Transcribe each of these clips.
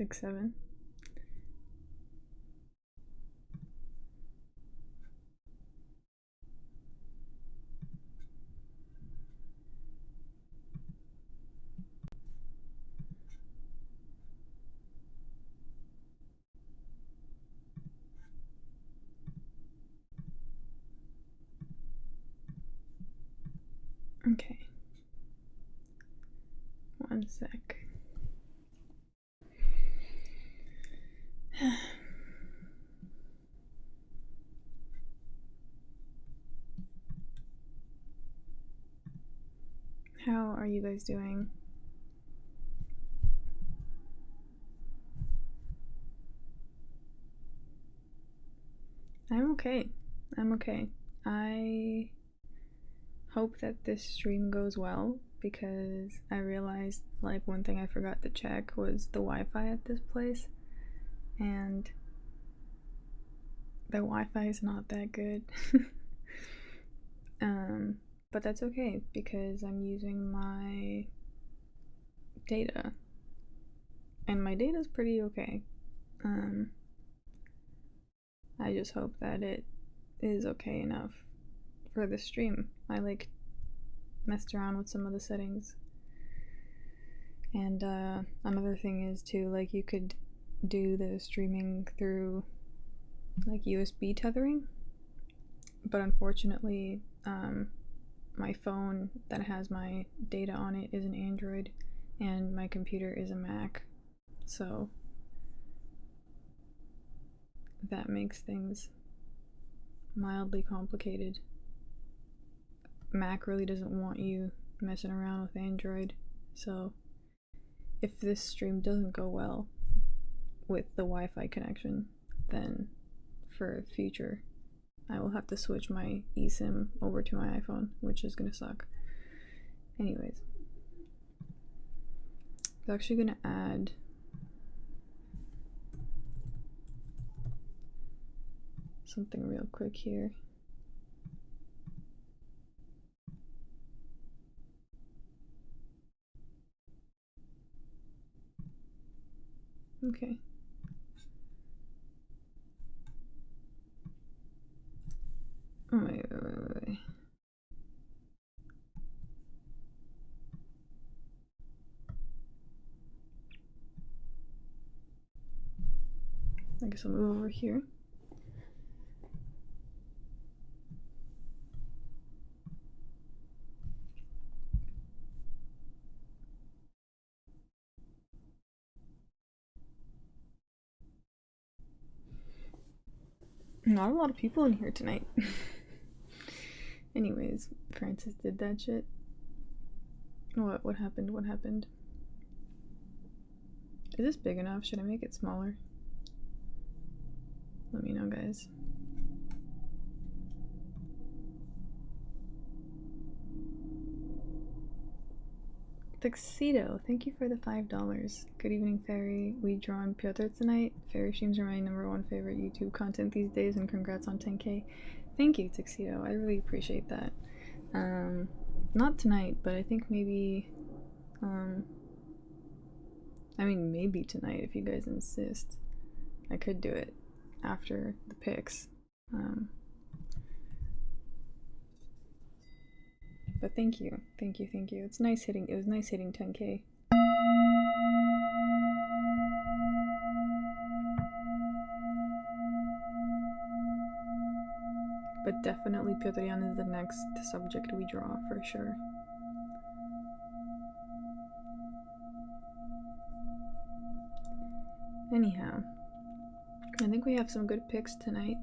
6, 7. Okay. 1 sec. How are you guys doing? I'm okay. I'm okay. I hope that this stream goes well because I realized like one thing I forgot to check was the Wi-Fi at this place, and the Wi-Fi is not that good. But that's okay because I'm using my data, and my data is pretty okay. I just hope that it is okay enough for the stream. I like messed around with some of the settings, and another thing is too, like, you could do the streaming through like USB tethering, but unfortunately my phone that has my data on it is an Android and my computer is a Mac, so that makes things mildly complicated. Mac really doesn't want you messing around with Android, so if this stream doesn't go well with the Wi-Fi connection, then for future I will have to switch my eSIM over to my iPhone, which is gonna suck. Anyways, I'm actually gonna add something real quick here. Okay. Wait. I guess I'll move over here. Not a lot of people in here tonight. Anyways, Francis did that shit. What happened? What happened? Is this big enough? Should I make it smaller? Let me know, guys. Tuxedo, thank you for the $5. Good evening, Fairy. We draw on Piotr tonight. Fairy streams are my #1 favorite YouTube content these days, and congrats on 10K. Thank you, Tuxedo. I really appreciate that. Not tonight, but I think maybe, I mean, maybe tonight if you guys insist. I could do it after the picks. But thank you. Thank you, thank you. It was nice hitting 10K. But definitely Piotrian is the next subject we draw for sure. Anyhow, I think we have some good picks tonight.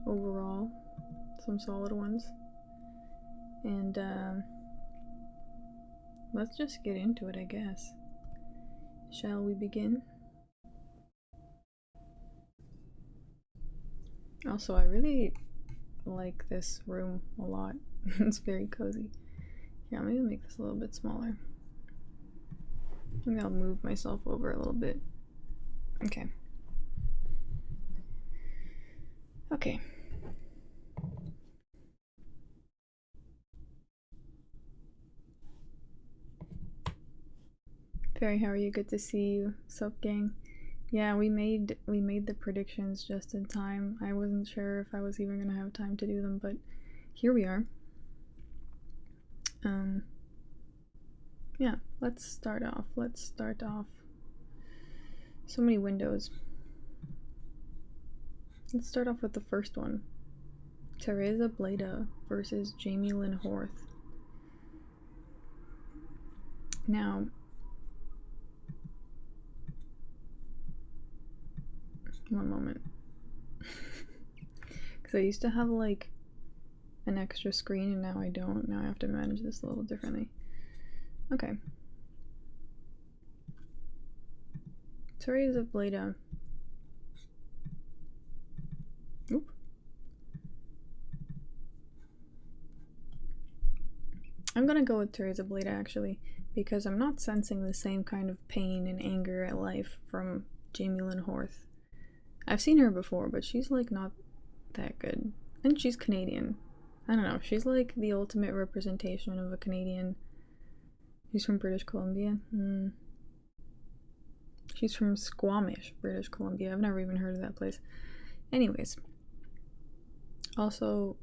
Overall, some solid ones. And let's just get into it, I guess. Shall we begin? Also, I really like this room a lot. It's very cozy. Yeah, maybe I'll make this a little bit smaller. Maybe I'll move myself over a little bit. Okay. Okay. Fairy, how are you? Good to see you. Sup, gang? Yeah, we made the predictions just in time. I wasn't sure if I was even gonna have time to do them, but here we are. Yeah, let's start off. So many windows. Let's start off with the first one. Teresa Bleda versus Jamie Lynn Horth. Now, one moment. Because I used to have like an extra screen and now I don't. Now I have to manage this a little differently. Okay. Teresa Bleda. Oop. I'm gonna go with Teresa Bleda actually, because I'm not sensing the same kind of pain and anger at life from Jamie Lynn Horth. I've seen her before, but she's like not that good. And she's Canadian. I don't know, she's like the ultimate representation of a Canadian. She's from British Columbia. She's from Squamish, British Columbia. I've never even heard of that place. Anyways. Also,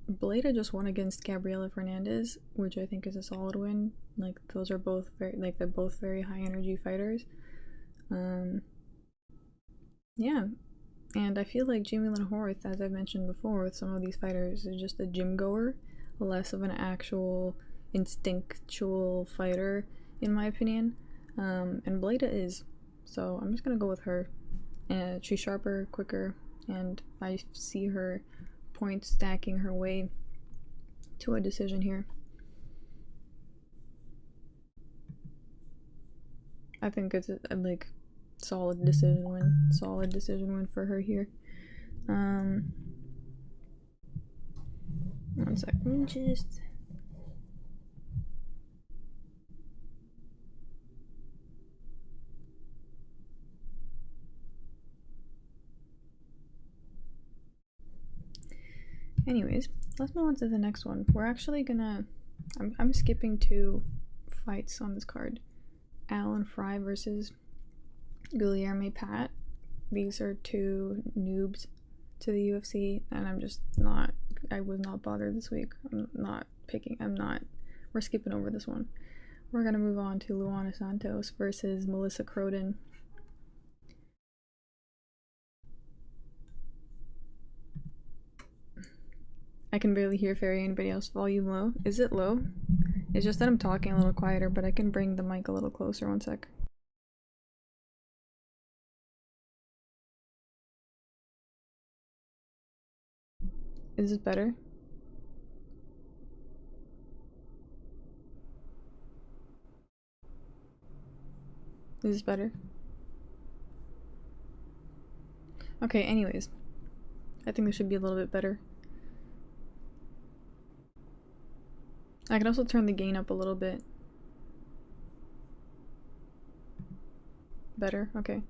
Bleda just won against Gabriela Fernandez, which I think is a solid win. Like, those are both they're both very high energy fighters. Yeah. And I feel like Jamie Lynn Horth, as I've mentioned before, with some of these fighters, is just a gym goer, less of an actual instinctual fighter, in my opinion. And Bleda is. So I'm just gonna go with her. She's sharper, quicker, and I see her point stacking her way to a decision here. I think it's a like solid decision win for her here. One second, just anyways, let's move on to the next one. We're actually gonna I'm skipping 2 fights on this card. Alan Fry versus Guilherme Pat. These are 2 noobs to the UFC, and I was not bothered this week. We're skipping over this one. We're gonna move on to Luana Santos versus Melissa Croden. I can barely hear Fairy. Anybody else? Volume low? Is it low? It's just that I'm talking a little quieter, but I can bring the mic a little closer. One sec. Is this better? Is this better? Okay, anyways. I think this should be a little bit better. I can also turn the gain up a little bit. Better? Okay.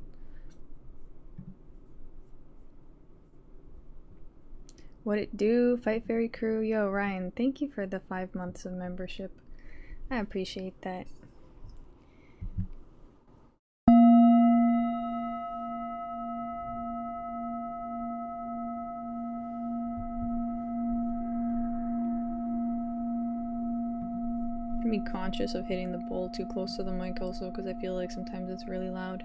What it do? Fight Fairy crew? Yo, Ryan, thank you for the 5 months of membership. I appreciate that. Be conscious of hitting the bowl too close to the mic also, because I feel like sometimes it's really loud.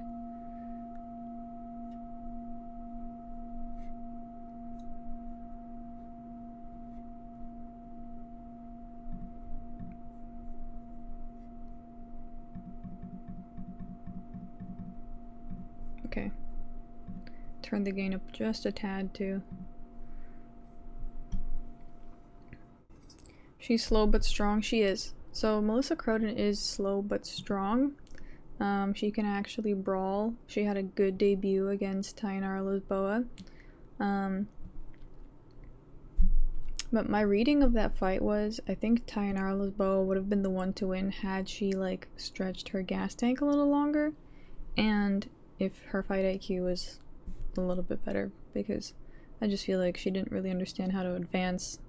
Okay. Turn the gain up just a tad too. She's slow but strong. She is. So Melissa Croden is slow but strong. She can actually brawl. She had a good debut against Tainara Lisboa. But my reading of that fight was, I think Tainara Lisboa would have been the one to win had she like stretched her gas tank a little longer, and if her fight IQ was a little bit better, because I just feel like she didn't really understand how to advance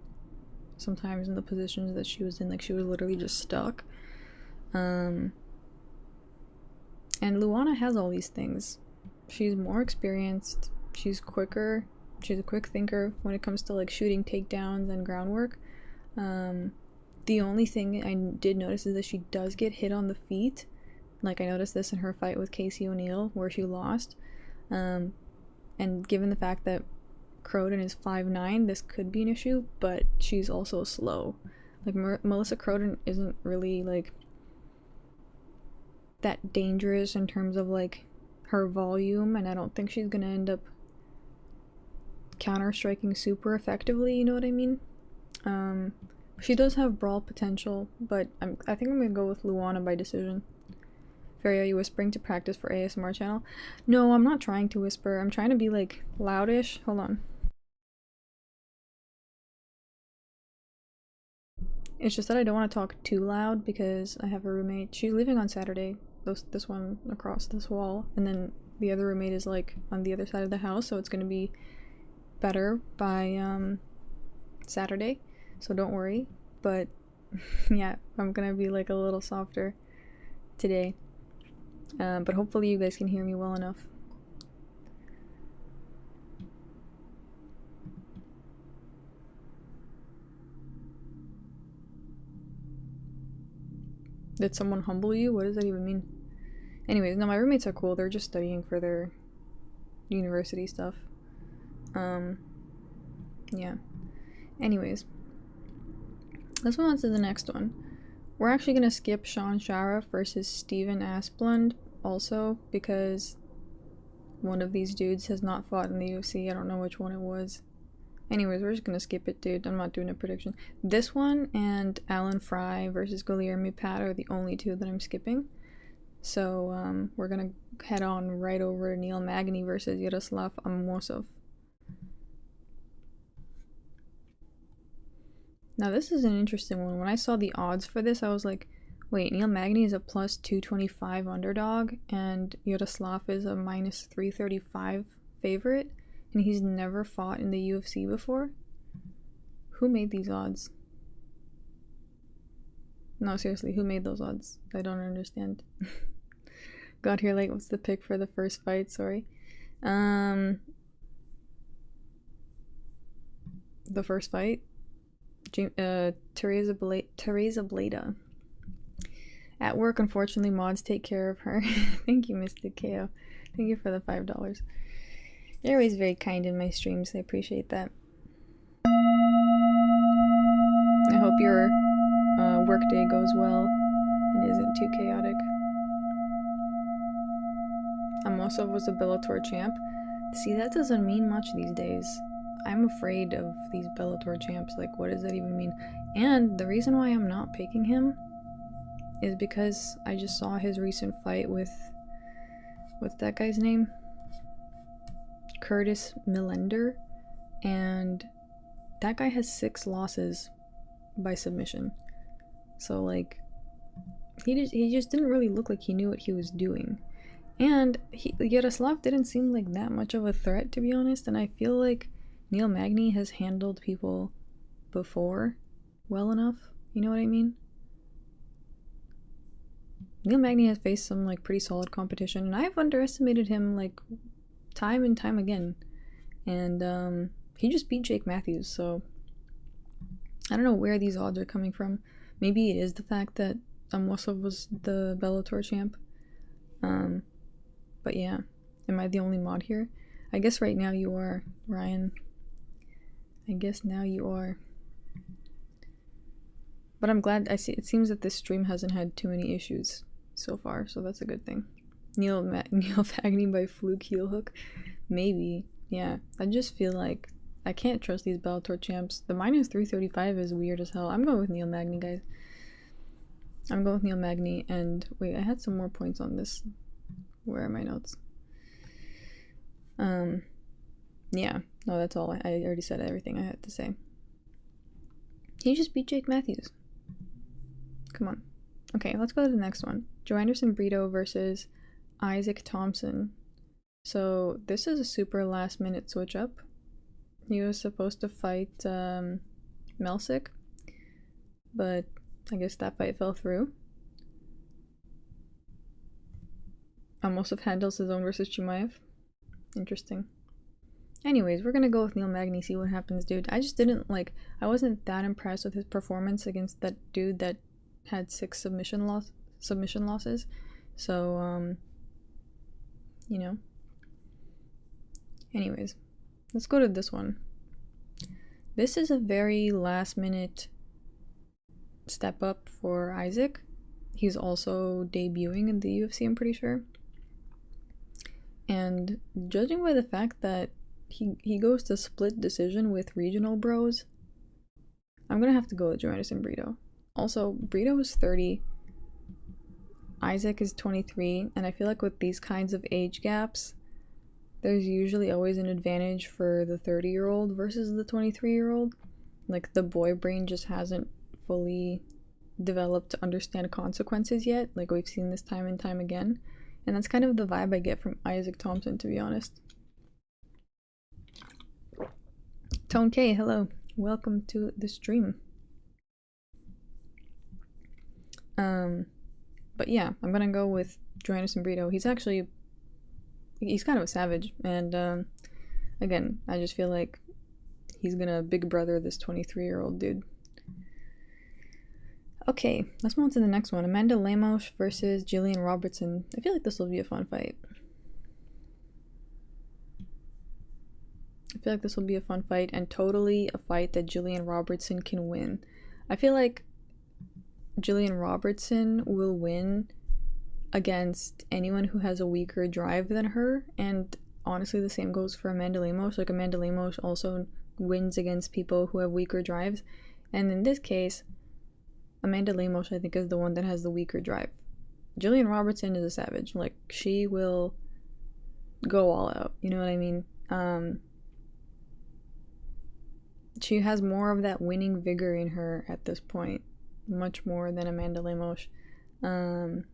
sometimes in the positions that she was in. Like, she was literally just stuck. And Luana has all these things. She's more experienced, she's quicker, she's a quick thinker when it comes to like shooting takedowns and groundwork. The only thing I did notice is that she does get hit on the feet. Like I noticed this in her fight with Casey O'Neill where she lost. And given the fact that Croden is 5'9", this could be an issue, but she's also slow. Like Melissa Croden isn't really like that dangerous in terms of like her volume, and I don't think she's gonna end up counter-striking super effectively, you know what I mean? She does have brawl potential, but I think I'm gonna go with Luana by decision. Fairy, are you whispering to practice for ASMR channel? No, I'm not trying to whisper. I'm trying to be like loudish. Hold on. It's just that I don't want to talk too loud because I have a roommate. She's leaving on Saturday. This one across this wall, and then the other roommate is like on the other side of the house, so it's gonna be better by Saturday. So don't worry. But yeah, I'm gonna be like a little softer today. But hopefully you guys can hear me well enough. Did someone humble you? What does that even mean? Anyways, no, my roommates are cool. They're just studying for their university stuff. Yeah. Anyways, let's move on to the next one. We're actually gonna skip Sean Shara versus Steven Asplund also because one of these dudes has not fought in the UFC. I don't know which one it was. Anyways, we're just gonna skip it, dude. I'm not doing a prediction. This one and Alan Fry versus Guilherme Pat are the only two that I'm skipping. So we're gonna head on right over to Neil Magny versus Yaroslav Amosov. Now this is an interesting one. When I saw the odds for this, I was like, wait, Neil Magny is a plus 225 underdog and Yaroslav is a minus 335 favorite, and he's never fought in the UFC before? Who made these odds? No, seriously, who made those odds? I don't understand. Got here late. What's the pick for the first fight? Sorry. The first fight? Teresa Bleda. At work, unfortunately, mods take care of her. Thank you, Mr. KO. Thank you for the $5. You're always very kind in my streams. I appreciate that. I hope your workday goes well and isn't too chaotic. Amosov was a Bellator champ. See, that doesn't mean much these days. I'm afraid of these Bellator champs. Like, what does that even mean? And the reason why I'm not picking him is because I just saw his recent fight with... what's that guy's name? Curtis Millender. And that guy has 6 losses by submission. So, like, he just didn't really look like he knew what he was doing. And Yaroslav didn't seem like that much of a threat, to be honest, and I feel like Neil Magny has handled people before well enough, you know what I mean? Neil Magny has faced some like pretty solid competition, and I've underestimated him like time and time again. And he just beat Jake Matthews, so I don't know where these odds are coming from. Maybe it is the fact that Amosov was the Bellator champ. But yeah, am I the only mod here? I guess right now you are, Ryan. I guess now you are. But I'm glad. It seems that this stream hasn't had too many issues so far, so that's a good thing. Neil Magny by fluke heel hook? Maybe. Yeah, I just feel like I can't trust these Bellator champs. The minus 335 is weird as hell. I'm going with Neil Magny, guys. I'm going with Neil Magny, and wait, I had some more points on this. Where are my notes? Yeah, no, that's all. I already said everything I had to say. He just beat Jake Matthews. Come on. Okay, let's go to the next one. Joe Anderson Brito versus Isaac Thompson. So this is a super last minute switch up. He was supposed to fight Melsick, but I guess that fight fell through. Almost handles his own versus Chimaev. Interesting. Anyways, we're gonna go with Neil Magny, see what happens, dude. I just didn't like. I wasn't that impressed with his performance against that dude that had 6 submission losses. So, you know. Anyways, let's go to this one. This is a very last minute step up for Isaac. He's also debuting in the UFC, I'm pretty sure. And judging by the fact that he goes to split decision with regional bros, I'm gonna have to go with Joanderson Brito. Also, Brito is 30, Isaac is 23, and I feel like with these kinds of age gaps, there's usually always an advantage for the 30-year-old versus the 23-year-old. Like, the boy brain just hasn't fully developed to understand consequences yet. Like, we've seen this time and time again. And that's kind of the vibe I get from Isaac Thompson, to be honest. Tone K, hello. Welcome to the stream. But yeah, I'm gonna go with Joanderson Brito. He's kind of a savage. And again, I just feel like he's gonna big brother this 23-year-old dude. Okay, let's move on to the next one. Amanda Lemos versus Jillian Robertson. I feel like this will be a fun fight. And totally a fight that Jillian Robertson can win. I feel like Jillian Robertson will win against anyone who has a weaker drive than her, and honestly the same goes for Amanda Lemos. Like, Amanda Lemos also wins against people who have weaker drives, and in this case, Amanda Lemos, I think, is the one that has the weaker drive. Jillian Robertson is a savage. Like, she will go all out, you know what I mean? She has more of that winning vigor in her at this point, much more than Amanda Lemos. And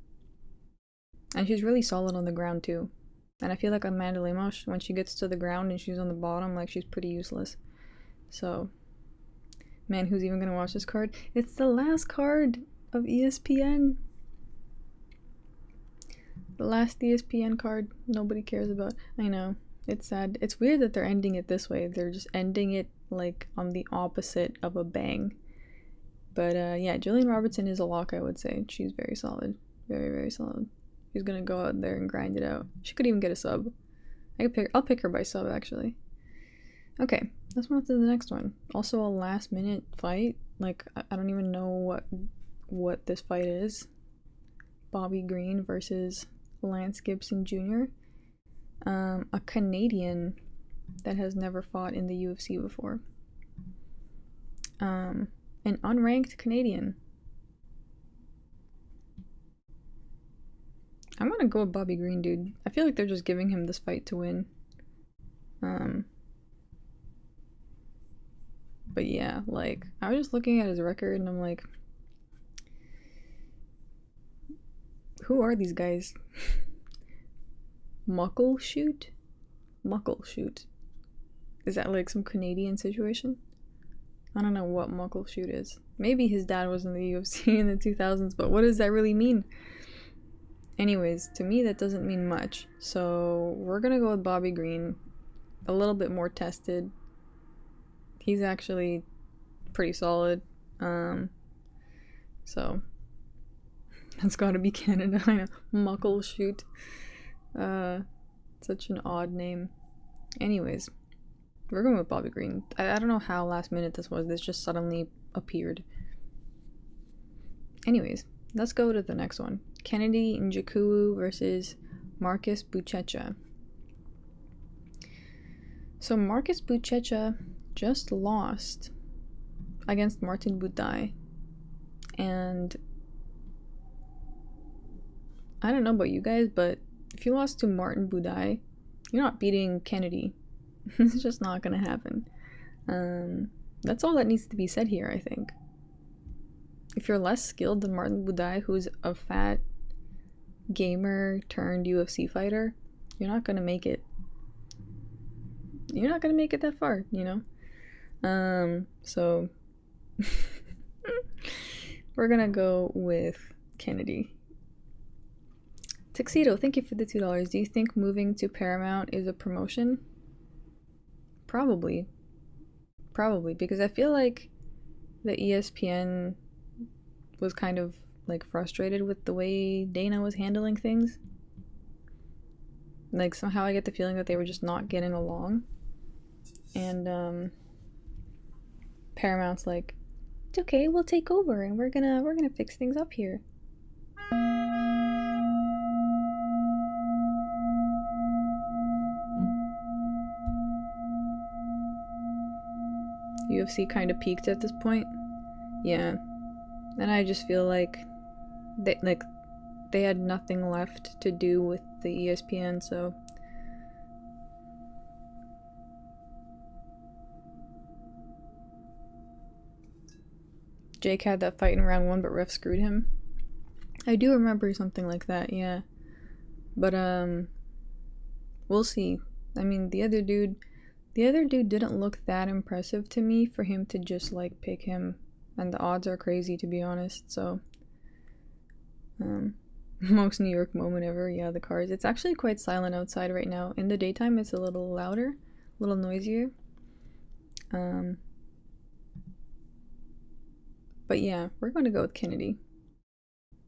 she's really solid on the ground too. And I feel like Amanda Lemos, when she gets to the ground and she's on the bottom, like, she's pretty useless. So, man, who's even gonna watch this card? It's the last card of ESPN. The last ESPN card nobody cares about. I know, it's sad. It's weird that they're ending it this way. They're just ending it like on the opposite of a bang. But yeah, Jillian Robertson is a lock, I would say. She's very solid. Very, very solid. She's gonna go out there and grind it out. She could even get a sub. I'll pick her by sub, actually. Okay, let's move on to the next one. Also a last minute fight. Like, I don't even know what this fight is. Bobby Green versus Lance Gibson Jr. A Canadian that has never fought in the UFC before. An unranked Canadian. I'm gonna go with Bobby Green, dude. I feel like they're just giving him this fight to win. But yeah, like, I was just looking at his record and I'm like, who are these guys? Muckleshoot? Muckleshoot. Is that like some Canadian situation? I don't know what Muckleshoot is. Maybe his dad was in the UFC in the 2000s, but what does that really mean? Anyways, to me that doesn't mean much. So we're gonna go with Bobby Green. A little bit more tested. He's actually pretty solid. So that's gotta be Canada. I know. Muckleshoot. Such an odd name. Anyways, we're going with Bobby Green. I don't know how last minute this was. This just suddenly appeared. Anyways, let's go to the next one. Kennedy Njoku versus Marcus Buchecha. So Marcus Buchecha just lost against Martin Buday. And I don't know about you guys, but if you lost to Martin Buday, you're not beating Kennedy. It's just not gonna happen. That's all that needs to be said here, I think. If you're less skilled than Martin Buday, who's a fat gamer turned UFC fighter, you're not gonna make it. You're not gonna make it that far, you know? So we're gonna go with Kennedy. Tuxedo, thank you for the $2. Do you think moving to Paramount is a promotion? Probably. Probably, because I feel like the ESPN was kind of like frustrated with the way Dana was handling things. Like somehow I get the feeling that they were just not getting along. And Paramount's like, it's okay, we'll take over and we're gonna fix things up here. UFC kind of peaked at this point. Yeah. And I just feel like they had nothing left to do with the ESPN, so Jake had that fight in round 1, but ref screwed him. I do remember something like that, yeah. But we'll see. I mean, the other dude didn't look that impressive to me for him to just like pick him, and the odds are crazy, to be honest. So most New York moment ever. Yeah, the cars. It's actually quite silent outside right now. In the daytime it's a little louder, a little noisier. But yeah, we're gonna go with Kennedy.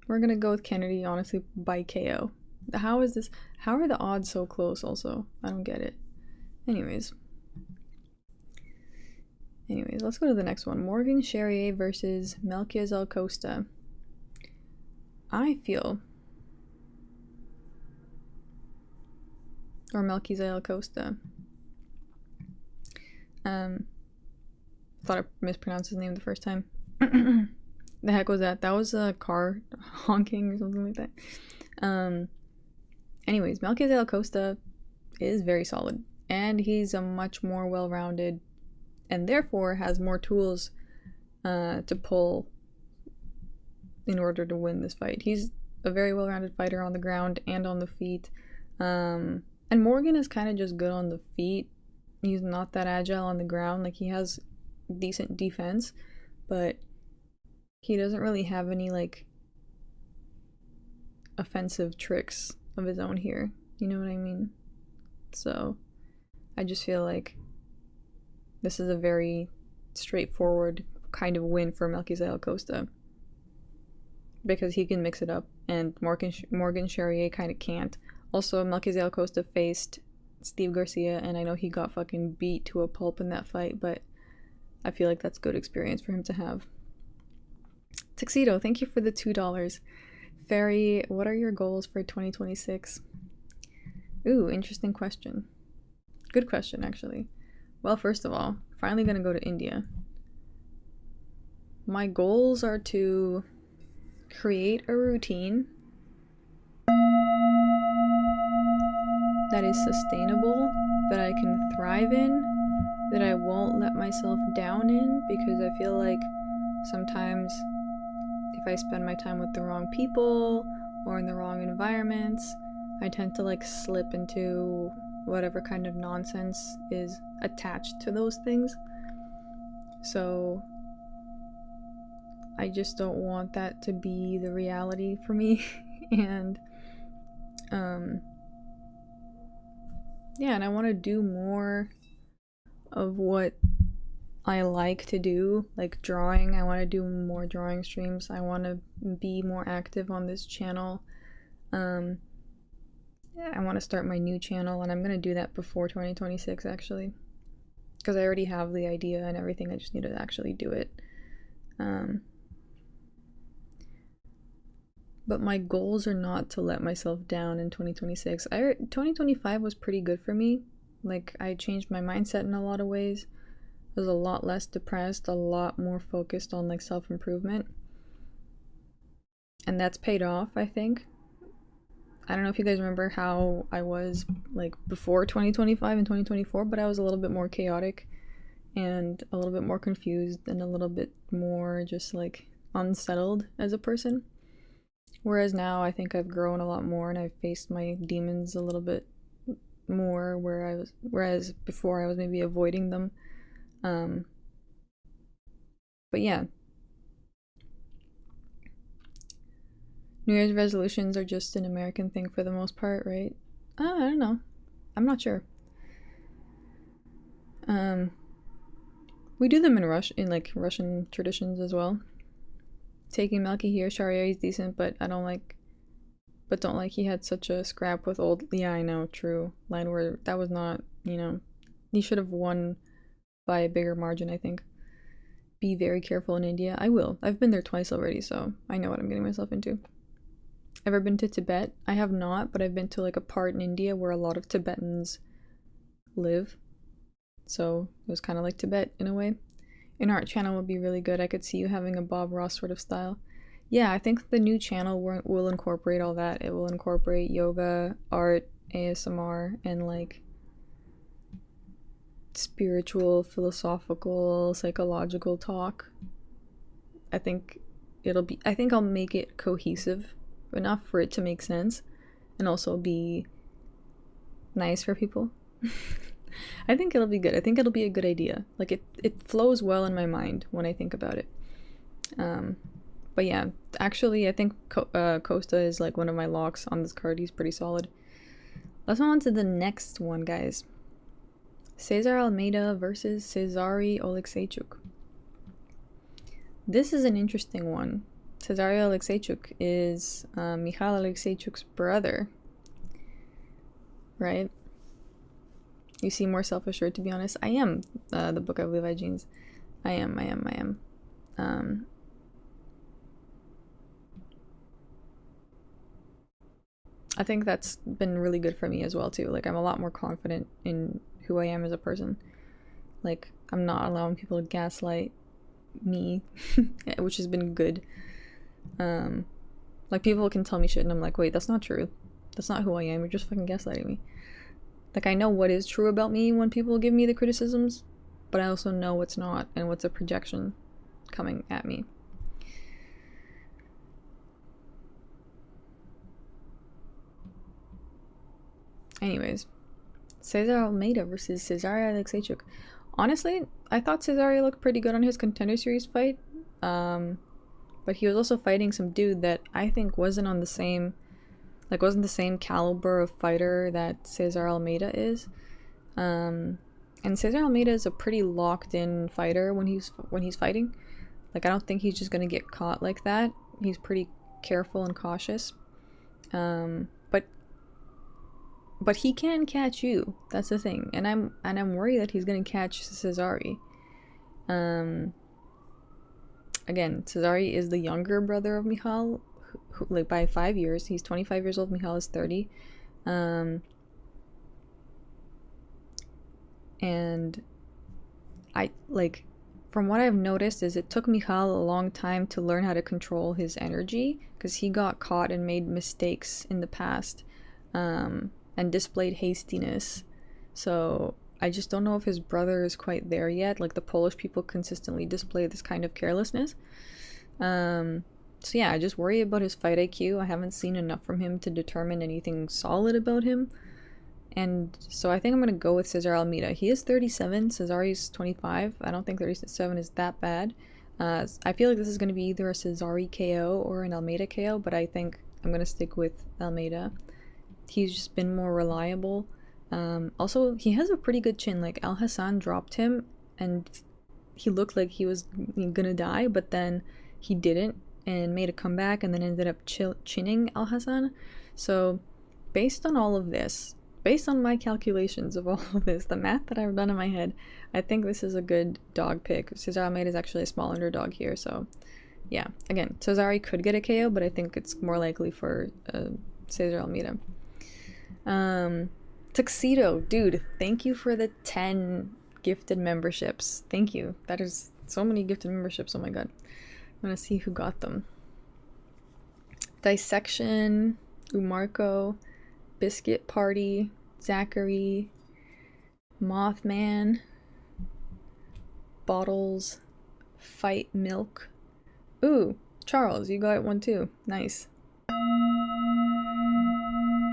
We're gonna go with Kennedy, honestly, by KO. How is this? How are the odds so close also? I don't get it. Anyways, let's go to the next one. Morgan Charrier versus Melquizael Costa. I feel... Or Melquizael Costa. Thought I mispronounced his name the first time. The heck was that? That was a car honking or something like that. Anyways, Melquizael Costa is very solid, and he's a much more well-rounded, and therefore has more tools to pull in order to win this fight. He's a very well-rounded fighter on the ground and on the feet. And Morgan is kind of just good on the feet. He's not that agile on the ground. Like, he has decent defense, but he doesn't really have any like offensive tricks of his own here. You know what I mean? So I just feel like this is a very straightforward kind of win for Melquizael Costa, because he can mix it up and Morgan Charrier kind of can't. Also, Melquizael Costa faced Steve Garcia, and I know he got fucking beat to a pulp in that fight, but I feel like that's good experience for him to have. Tuxedo, thank you for the $2. Fairy, what are your goals for 2026? Ooh, interesting question. Good question, actually. Well, first of all, finally gonna go to India. My goals are to create a routine that is sustainable, that I can thrive in, that I won't let myself down in, because I feel like sometimes if I spend my time with the wrong people or in the wrong environments, I tend to like slip into whatever kind of nonsense is attached to those things. So I just don't want that to be the reality for me. And yeah, and I want to do more of what I like to do, like drawing. I want to do more drawing streams. I want to be more active on this channel. I want to start my new channel, and I'm going to do that before 2026 actually, because I already have the idea and everything. I just need to actually do it. But my goals are not to let myself down in 2026. 2025 was pretty good for me. Like, I changed my mindset in a lot of ways. I was a lot less depressed, a lot more focused on like self-improvement. And that's paid off, I think. I don't know if you guys remember how I was like before 2025 and 2024, but I was a little bit more chaotic and a little bit more confused and a little bit more just like unsettled as a person. Whereas now I think I've grown a lot more and I've faced my demons a little bit more, whereas before I was maybe avoiding them. But yeah. New Year's resolutions are just an American thing for the most part, right? I don't know. I'm not sure. We do them in like Russian traditions as well. Taking Melky here, Sharia is decent, but don't like he had such a scrap with old. Yeah, I know, true. Line where that was not, he should have won by a bigger margin, I think. Be very careful in India. I will. I've been there twice already, so I know what I'm getting myself into. Ever been to Tibet? I have not, but I've been to like a part in India where a lot of Tibetans live. So it was kind of like Tibet in a way. An art channel would be really good. I could see you having a Bob Ross sort of style. Yeah, I think the new channel will incorporate all that. It will incorporate yoga, art, ASMR, and like spiritual, philosophical, psychological talk. I think I'll make it cohesive enough for it to make sense and also be nice for people. I think it'll be good. I think it'll be a good idea. Like it flows well in my mind when I think about it. But yeah, actually I think Costa is like one of my locks on this card. He's pretty solid. Let's move on to the next one, guys. Cesar Almeida versus Cezary Oleksiejczuk. This is an interesting one. Cezary Oleksiejczuk is Michal Oleksiejczuk's brother, right? You seem more self-assured, to be honest. I am the Book of Levi Jeans. I am. I think that's been really good for me as well, too. Like, I'm a lot more confident in who I am as a person. Like, I'm not allowing people to gaslight me, which has been good. Like, people can tell me shit and I'm like, wait, that's not true. That's not who I am. You're just fucking gaslighting me. Like, I know what is true about me when people give me the criticisms, but I also know what's not and what's a projection coming at me. Anyways, Cesar Almeida versus Cezary Oleksiejczuk. Honestly, I thought Cezary looked pretty good on his Contender Series fight, but he was also fighting some dude that I think wasn't the same caliber of fighter that Cesar Almeida is. And Cesar Almeida is a pretty locked-in fighter when he's fighting. Like, I don't think he's just gonna get caught like that. He's pretty careful and cautious. But he can catch you. That's the thing. And I'm worried that he's gonna catch Cezary. Again, Cezary is the younger brother of Michal, who, like, by 5 years. He's 25 years old. Michal is 30. And I, like, from what I've noticed is it took Michal a long time to learn how to control his energy, because he got caught and made mistakes in the past, and displayed hastiness. So I just don't know if his brother is quite there yet. Like, the Polish people consistently display this kind of carelessness. So yeah, I just worry about his fight IQ. I haven't seen enough from him to determine anything solid about him. And so I think I'm going to go with Cesar Almeida. He is 37, Cezary's 25. I don't think 37 is that bad. I feel like this is going to be either a Cezary KO or an Almeida KO, but I think I'm going to stick with Almeida. He's just been more reliable. Also, he has a pretty good chin. Like, Al Hassan dropped him and he looked like he was gonna die, but then he didn't and made a comeback and then ended up chinning Al Hassan. So based on all of this, based on my calculations of all of this, the math that I've done in my head, I think this is a good dog pick. Cesar Almeida is actually a small underdog here, so yeah. Again, Cezary could get a KO, but I think it's more likely for Cesar Almeida. Tuxedo, dude, thank you for the 10 gifted memberships. Thank you. That is so many gifted memberships. Oh my god. I'm gonna see who got them. Dissection, Umarco, Biscuit Party, Zachary, Mothman, Bottles, Fight Milk. Ooh, Charles, you got one too. Nice.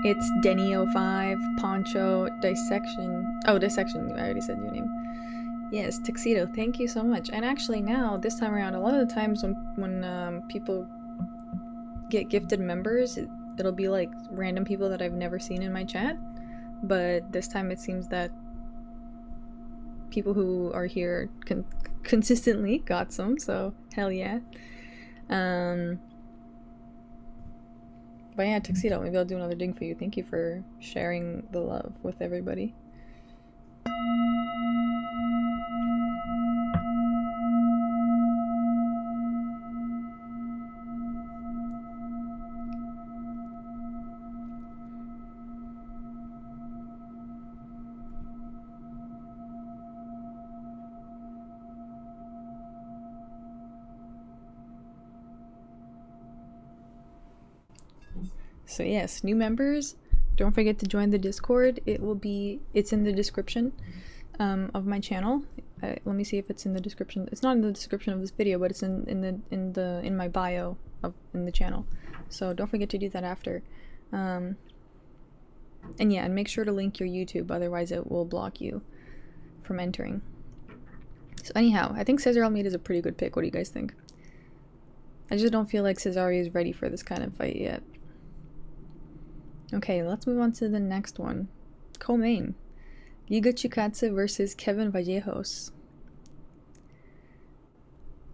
It's Denny05, Poncho, Dissection. Oh, Dissection, I already said your name. Yes, Tuxedo, thank you so much. And actually now, this time around, a lot of the times when people get gifted members, it'll be like random people that I've never seen in my chat. But this time it seems that people who are here consistently got some, so hell yeah. But yeah, Tuxedo, maybe I'll do another ding for you. Thank you for sharing the love with everybody. So yes, new members, don't forget to join the Discord. It's in the description of my channel. Let me see if it's in the description. It's not in the description of this video, but it's in my bio in the channel. So don't forget to do that after. And yeah, and make sure to link your YouTube, otherwise it will block you from entering. So anyhow, I think Cesar Almeida is a pretty good pick. What do you guys think? I just don't feel like Cesare is ready for this kind of fight yet. Okay, let's move on to the next one. Co-main. Giga Chikadze versus Kevin Vallejos.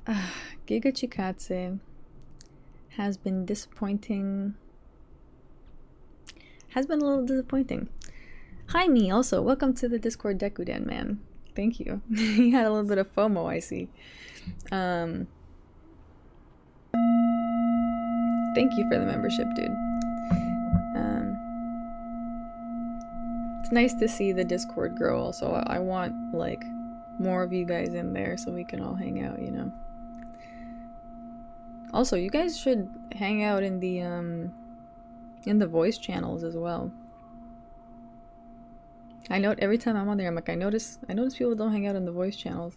Giga Chikadze has been disappointing. Has been a little disappointing. Hi, me also. Welcome to the Discord, Dekuden, man. Thank you. You had a little bit of FOMO, I see. Thank you for the membership, dude. It's nice to see the Discord grow also. I want, like, more of you guys in there so we can all hang out, you know? Also, you guys should hang out in the voice channels as well. I note every time I'm on there, I'm like, I notice people don't hang out in the voice channels.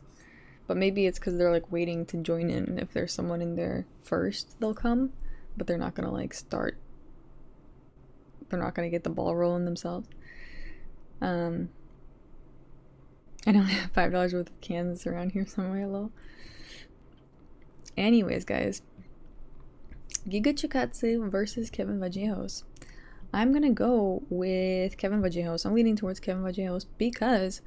But maybe it's because they're, like, waiting to join in. If there's someone in there first, they'll come. But they're not gonna, like, start. They're not gonna get the ball rolling themselves. I don't have $5 worth of cans around here somewhere, lol. Anyways, guys. Giga Chikadze versus Kevin Vallejos. I'm gonna go with Kevin Vallejos. I'm leaning towards Kevin Vallejos because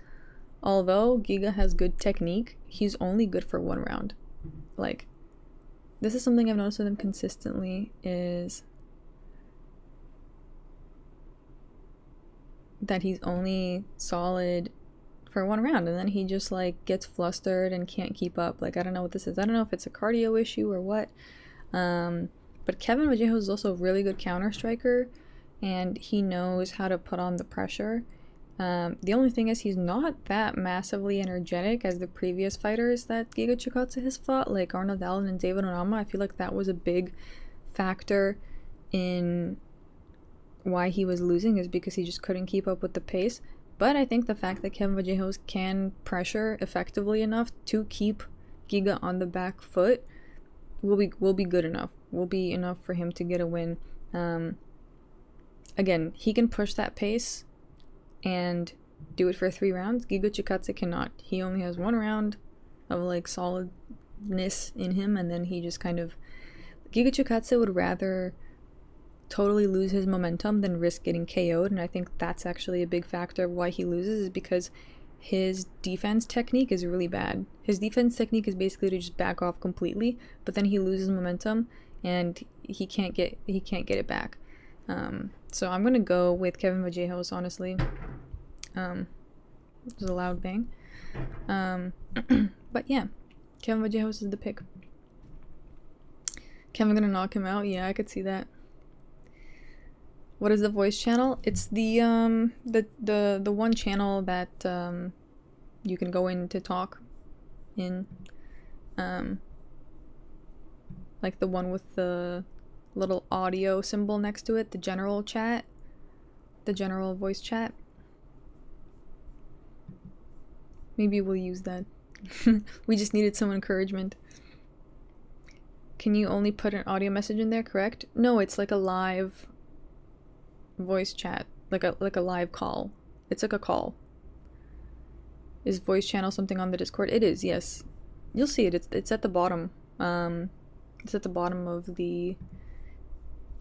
although Giga has good technique, he's only good for one round. Like, this is something I've noticed with him consistently, is that he's only solid for one round, and then he just, like, gets flustered and can't keep up. Like, I don't know what this is. I don't know if it's a cardio issue or what. But Kevin Vallejos is also a really good counter striker, and he knows how to put on the pressure. The only thing is he's not that massively energetic as the previous fighters that Giga Chikadze has fought, like Arnold Allen and David Onama. I feel like that was a big factor in why he was losing, is because he just couldn't keep up with the pace. But I think the fact that Kevin Vallejos can pressure effectively enough to keep Giga on the back foot will be good enough. Will be enough for him to get a win. Again, he can push that pace and do it for 3 rounds. Giga Chikadze cannot. He only has 1 round of, like, solidness in him, and then he just kind of... Giga Chikadze would rather totally lose his momentum than risk getting KO'd, and I think that's actually a big factor of why he loses, is because his defense technique is really bad. His defense technique is basically to just back off completely, but then he loses momentum and he can't get it back. So I'm gonna go with Kevin Vallejos, honestly. It was a loud bang. But yeah, Kevin Vallejos is the pick. Kevin gonna knock him out? Yeah, I could see that. What is the voice channel? It's the one channel that you can go in to talk in. Like the one with the little audio symbol next to it, the general chat, the general voice chat. Maybe we'll use that. We just needed some encouragement. Can you only put an audio message in there, correct? No, it's like a live voice chat, like a live call. It's like a call. Is voice channel something on the Discord? It is, yes. You'll see it. It's at the bottom. It's at the bottom of the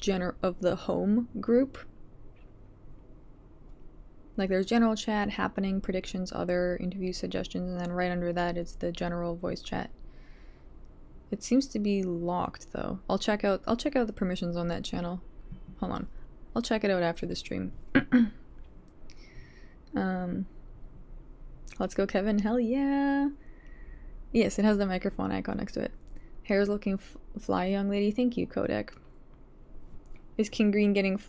home group. Like there's general chat, happening, predictions, other, interview suggestions, and then right under that is the general voice chat. It seems to be locked though. I'll check out the permissions on that channel. Hold on. I'll check it out after the stream. Let's go, Kevin. Hell yeah. Yes, it has the microphone icon next to it. Hair's looking fly, young lady. Thank you, Kodak. Is King Green getting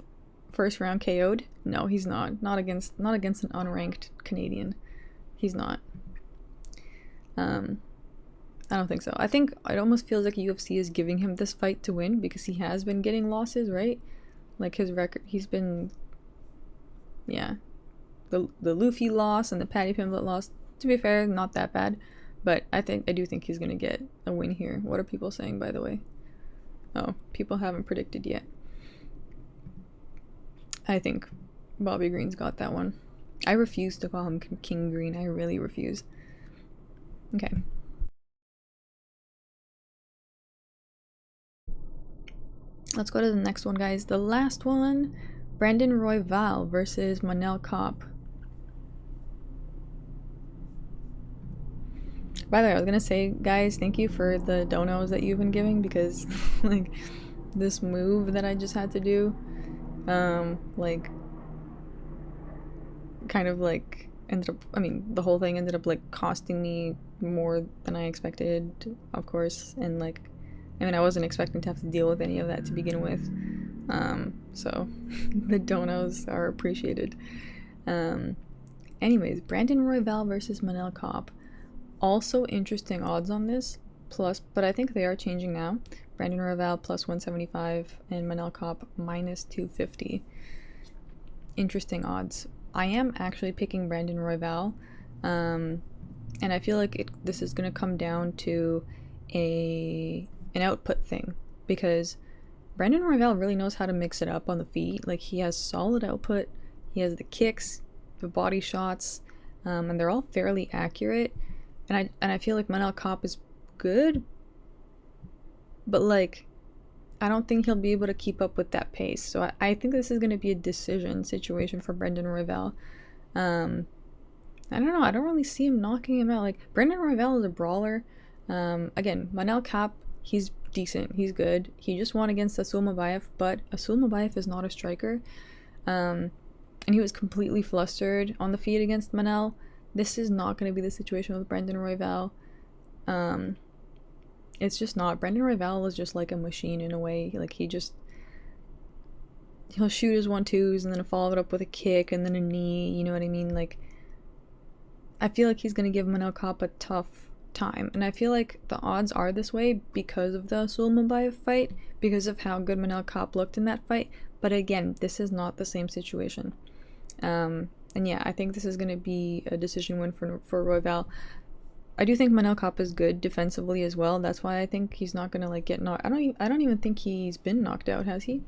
first round KO'd? No, he's not. Not against an unranked Canadian. He's not. I don't think so. I think it almost feels like UFC is giving him this fight to win because he has been getting losses, right? Like his record, he's been, yeah, the Luffy loss and the Paddy Pimblett loss. To be fair, not that bad, but I do think he's gonna get a win here. What are people saying, by the way? Oh, people haven't predicted yet. I think Bobby Green's got that one. I refuse to call him King Green. I really refuse. Okay. Let's go to the next one, guys. The last one, Brandon Royval versus Manel Kape. By the way, I was gonna say, guys, thank you for the donos that you've been giving because, like, this move that I just had to do, like, kind of like ended up. I mean, the whole thing ended up like costing me more than I expected, of course, and like. I mean, I wasn't expecting to have to deal with any of that to begin with, so the donos are appreciated. Anyways, Brandon Royval versus Manel Kape. Also interesting odds on this, but I think they are changing now. Brandon Royval plus 175 and Manel Kape minus 250. Interesting odds. I am actually picking Brandon Royval, and I feel like this is going to come down to an output thing because Brandon Royval really knows how to mix it up on the feet. Like he has solid output, he has the kicks, the body shots, and they're all fairly accurate. And I feel like Manel Kape is good, but like I don't think he'll be able to keep up with that pace. So I think this is going to be a decision situation for Brandon Royval. I don't know. I don't really see him knocking him out. Like Brandon Royval is a brawler. Again, Manel Kape, he's decent. He's good. He just won against Asul Mabayev, but Asul Mabayev is not a striker. And he was completely flustered on the feet against Manel. This is not going to be the situation with Brandon Royval. It's just not. Brandon Royval is just like a machine in a way. Like he'll shoot his 1-2s and then follow it up with a kick and then a knee. You know what I mean? Like I feel like he's going to give Manel Kape a tough time, and I feel like the odds are this way because of the Asul Mabayev fight, because of how good Manel Kape looked in that fight. But again, this is not the same situation. And yeah, I think this is going to be a decision win for Royval. I do think Manel Kape is good defensively as well. That's why I think he's not going to like get knocked. I don't even think he's been knocked out, has he?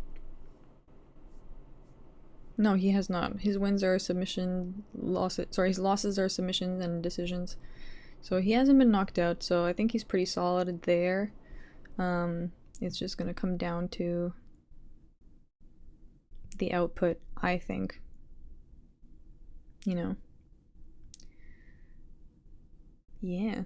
No, he has not. His wins are submission losses. Sorry, his losses are submissions and decisions. So he hasn't been knocked out. So I think he's pretty solid there. It's just going to come down to the output, I think. You know. Yeah.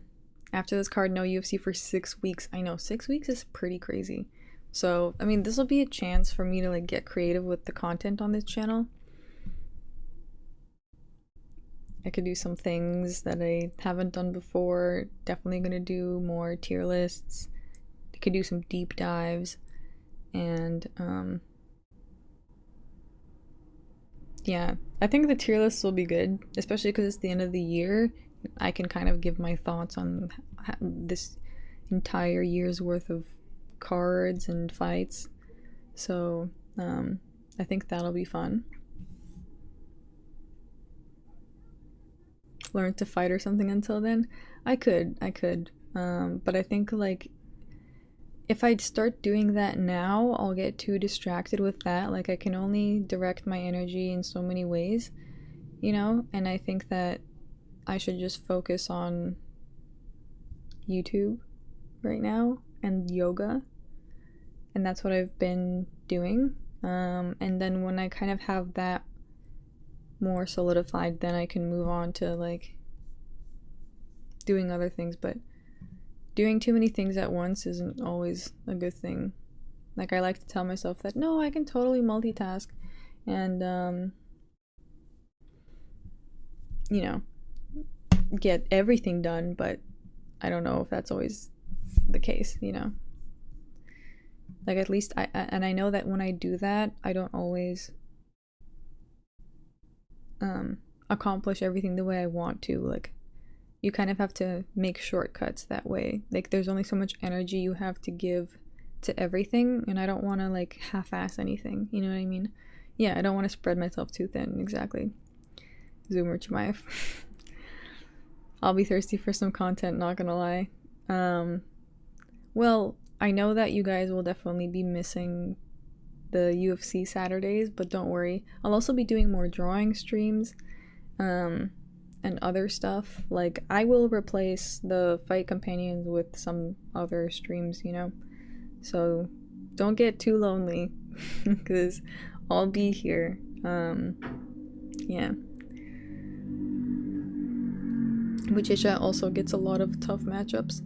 After this card, no UFC for 6 weeks. I know, 6 weeks is pretty crazy. So, I mean, this will be a chance for me to like get creative with the content on this channel. I could do some things that I haven't done before. Definitely gonna do more tier lists. I could do some deep dives. And, yeah, I think the tier lists will be good, especially because it's the end of the year. I can kind of give my thoughts on this entire year's worth of cards and fights. So, I think that'll be fun. Learn to fight or something until then? I could. But I think, like, if I start doing that now, I'll get too distracted with that. Like, I can only direct my energy in so many ways, you know? And I think that I should just focus on YouTube right now and yoga. and that's what I've been doing. And then when I kind of have that more solidified, then I can move on to like doing other things. But doing too many things at once isn't always a good thing. Like, I like to tell myself that no, I can totally multitask and you know, get everything done, but I don't know if that's always the case, you know. Like, at least I know that when I do that, I don't always accomplish everything the way I want to. Like, you kind of have to make shortcuts that way. Like, there's only so much energy you have to give to everything, and I don't want to like half-ass anything, you know what I mean? Yeah, I don't want to spread myself too thin. Exactly. Zoomer Chimaev. I'll be thirsty for some content, not gonna lie. Well, I know that you guys will definitely be missing the UFC Saturdays, but don't worry. I'll also be doing more drawing streams and other stuff. Like, I will replace the fight companions with some other streams, you know? So don't get too lonely, because I'll be here. Yeah. Muchisha also gets a lot of tough matchups.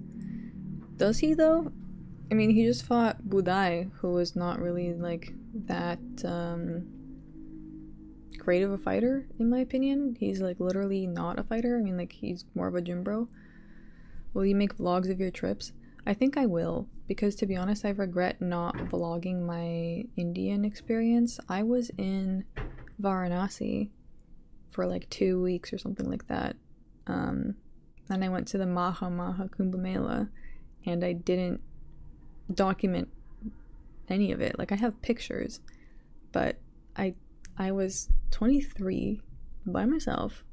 Does he, though? I mean, he just fought Budai, who was not really, like, that, great of a fighter, in my opinion. He's, like, literally not a fighter. I mean, like, he's more of a gym bro. Will you make vlogs of your trips? I think I will, because to be honest, I regret not vlogging my Indian experience. I was in Varanasi for, like, 2 weeks or something like that. And I went to the Maha Kumbh Mela, and I didn't document any of it. Like, I have pictures, but I was 23 by myself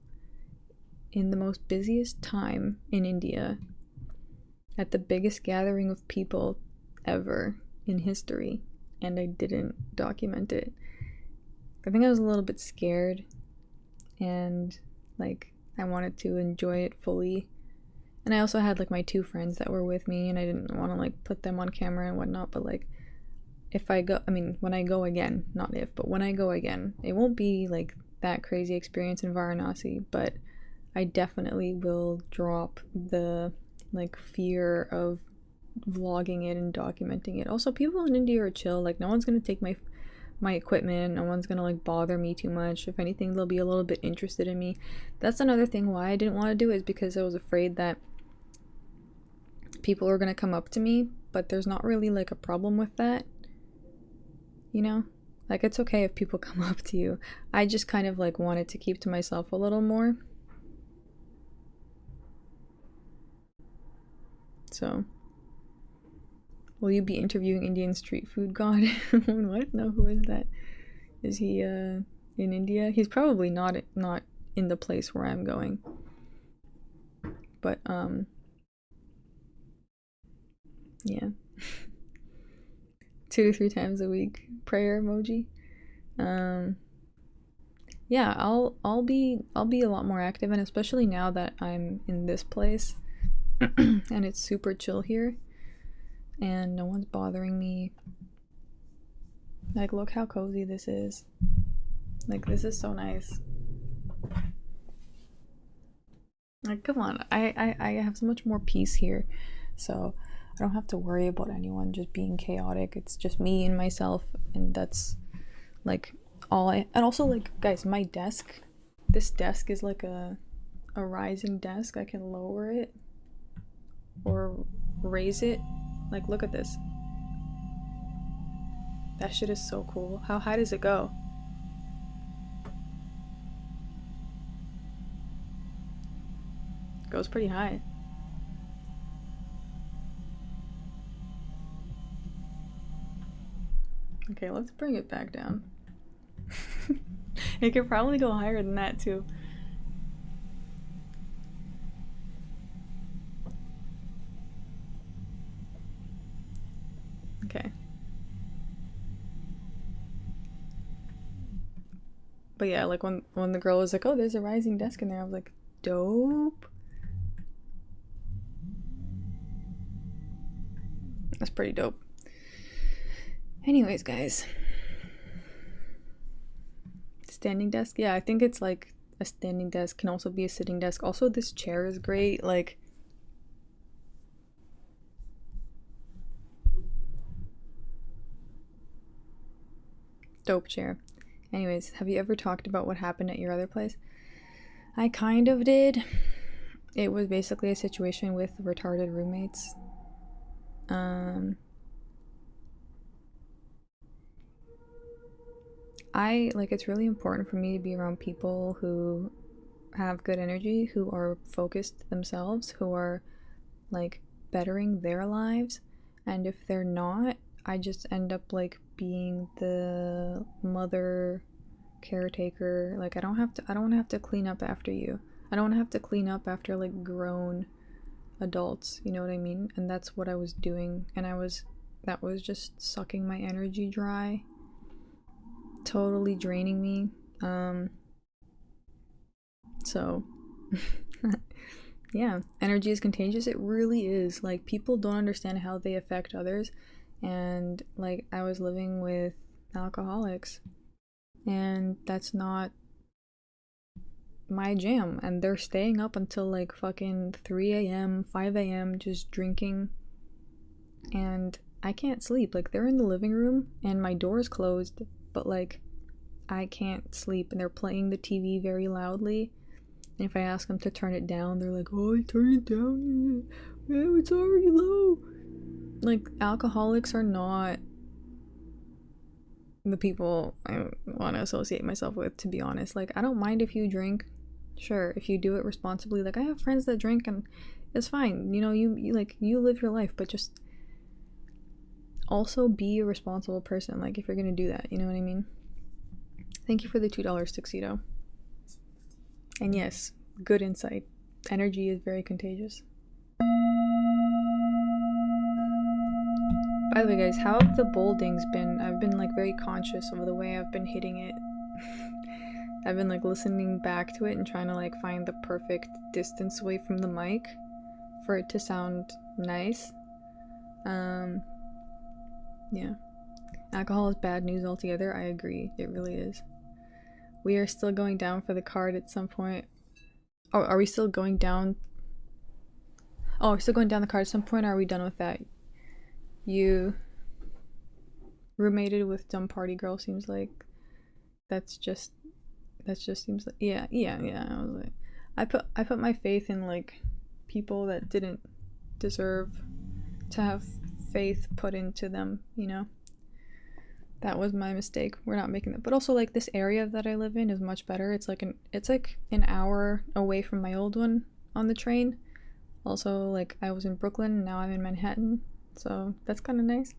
in the most busiest time in India at the biggest gathering of people ever in history, and I didn't document it. I think I was a little bit scared, and like, I wanted to enjoy it fully. And I also had like my 2 friends that were with me, and I didn't want to like put them on camera and whatnot. But like, if I go, I mean, when I go again, not if, but when I go again, it won't be like that crazy experience in Varanasi, but I definitely will drop the like fear of vlogging it and documenting it. Also, people in India are chill. Like, no one's gonna take my equipment, no one's gonna like bother me too much. If anything, they'll be a little bit interested in me. That's another thing why I didn't want to do it, is because I was afraid that people are gonna come up to me, but there's not really like a problem with that, you know? Like, it's okay if people come up to you. I just kind of like wanted to keep to myself a little more. So, will you be interviewing Indian street food god? What? No, who is that? Is he in India? He's probably not in the place where I'm going. But yeah. 2 to 3 times a week prayer emoji. Yeah, I'll be a lot more active, and especially now that I'm in this place and it's super chill here and no one's bothering me. Like, look how cozy this is. Like, this is so nice. Like, come on. I have so much more peace here, so I don't have to worry about anyone just being chaotic. It's just me and myself, and that's like all I. And also, like, guys, my desk, this desk is like a rising desk. I can lower it or raise it. Like, look at this. That shit is so cool. How high does it go? It goes pretty high. Okay, let's bring it back down. It could probably go higher than that too. Okay. But yeah, like when the girl was like, oh, there's a rising desk in there, I was like, dope. That's pretty dope. Anyways, guys. Standing desk? Yeah, I think it's like a standing desk, can also be a sitting desk. Also, this chair is great. Like, dope chair. Anyways, have you ever talked about what happened at your other place? I kind of did. It was basically a situation with retarded roommates. It's really important for me to be around people who have good energy, who are focused themselves, who are like bettering their lives. And if they're not, I just end up like being the mother caretaker. Like I don't want to have to clean up after you. I don't want to have to clean up after like grown adults, you know what I mean? And that's what I was doing, and that was just sucking my energy dry, totally draining me. So yeah, energy is contagious. It really is. Like people don't understand how they affect others. And like I was living with alcoholics, and that's not my jam, and they're staying up until like fucking 3 a.m., 5 a.m. just drinking, and I can't sleep. Like they're in the living room and my door is closed, but like I can't sleep, and they're playing the TV very loudly. And if I ask them to turn it down, they're like, "Oh, I turned it down. Yeah, it's already low." Like alcoholics are not the people I want to associate myself with, to be honest. Like I don't mind if you drink, sure, if you do it responsibly. Like I have friends that drink and it's fine, you know, you like you live your life, but just also be a responsible person, like if you're gonna do that, you know what I mean? Thank you for the $2 tuxedo. And yes, good insight. Energy is very contagious. By the way, guys, how have the bouldings been? I've been like very conscious of the way I've been hitting it. I've been like listening back to it and trying to like find the perfect distance away from the mic for it to sound nice. Yeah. Alcohol is bad news altogether. I agree. It really is. We are still going down for the card at some point. Oh, are we still going down? Oh, we're still going down the card at some point, or are we done with that? You roommated with dumb party girl seems like that just seems like yeah. I was like I put my faith in like people that didn't deserve to have faith put into them, you know? That was my mistake. We're not making that. But also like this area that I live in is much better. It's like an hour away from my old one on the train. Also, like I was in Brooklyn and now I'm in Manhattan. So that's kind of nice.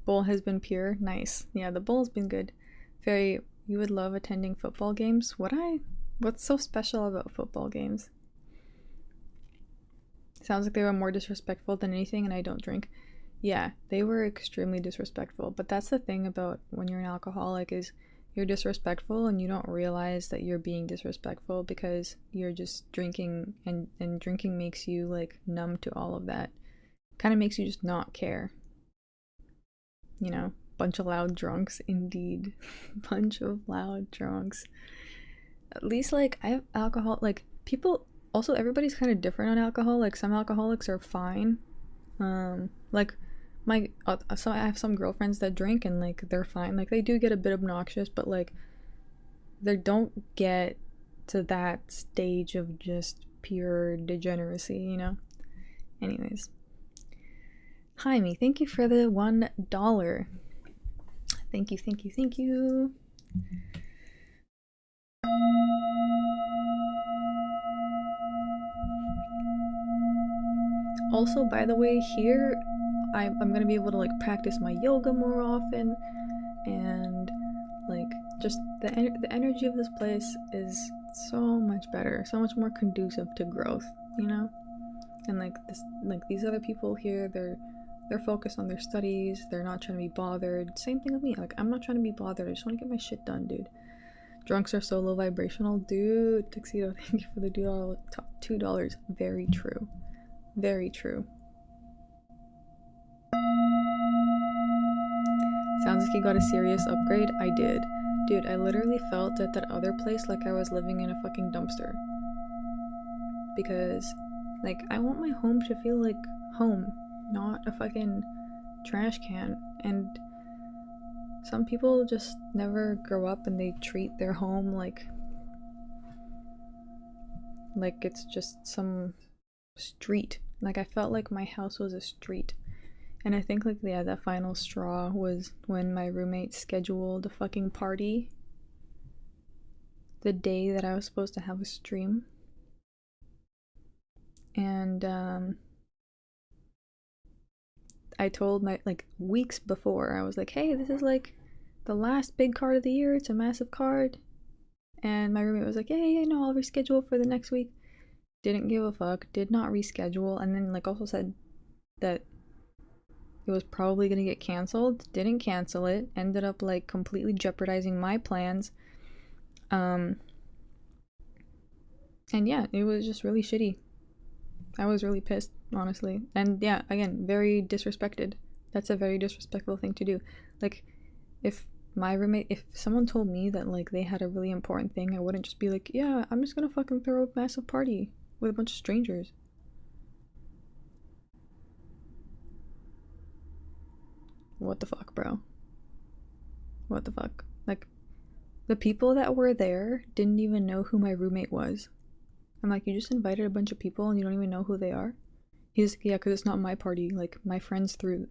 Bowl has been pure. Nice. Yeah, the bowl's been good. You would love attending football games. What's so special about football games? Sounds like they were more disrespectful than anything, and I don't drink. Yeah, they were extremely disrespectful. But that's the thing about when you're an alcoholic is you're disrespectful and you don't realize that you're being disrespectful because you're just drinking, and drinking makes you like numb to all of that. Kind of makes you just not care. You know, bunch of loud drunks, indeed. Bunch of loud drunks. At least like I have alcohol, like people, also everybody's kind of different on alcohol. Like some alcoholics are fine. Like so I have some girlfriends that drink and like they're fine. Like they do get a bit obnoxious, but like they don't get to that stage of just pure degeneracy, you know? Anyways. Jaime, thank you for the $1. Thank you. Also, by the way, here I'm gonna be able to like practice my yoga more often, and like just the energy of this place is so much better, so much more conducive to growth, you know? And like these other people here, they're focused on their studies, they're not trying to be bothered. Same thing with me, like I'm not trying to be bothered, I just want to get my shit done, dude. Drunks are so low vibrational. Dude, Tuxedo, thank you for the $2. Very true. Very true. Sounds like you got a serious upgrade. I did. Dude, I literally felt at that other place like I was living in a fucking dumpster. Because, like, I want my home to feel like home, not a fucking trash can. And some people just never grow up and they treat their home like it's just some street. Like, I felt like my house was a street. And I think, like, yeah, that final straw was when my roommate scheduled a fucking party the day that I was supposed to have a stream. And I told my, like, weeks before, I was like, hey, this is like the last big card of the year. It's a massive card. And my roommate was like, yeah, no, I'll reschedule for the next week. Didn't give a fuck, did not reschedule, and then, like, also said that it was probably gonna get canceled, didn't cancel it, ended up, like, completely jeopardizing my plans. And yeah, it was just really shitty. I was really pissed, honestly. And yeah, again, very disrespected. That's a very disrespectful thing to do. Like, if someone told me that, like, they had a really important thing, I wouldn't just be like, yeah, I'm just gonna fucking throw a massive party with a bunch of strangers. What the fuck, bro? What the fuck? Like, the people that were there didn't even know who my roommate was. I'm like, you just invited a bunch of people and you don't even know who they are? He's like, yeah, because it's not my party. Like, my friends threw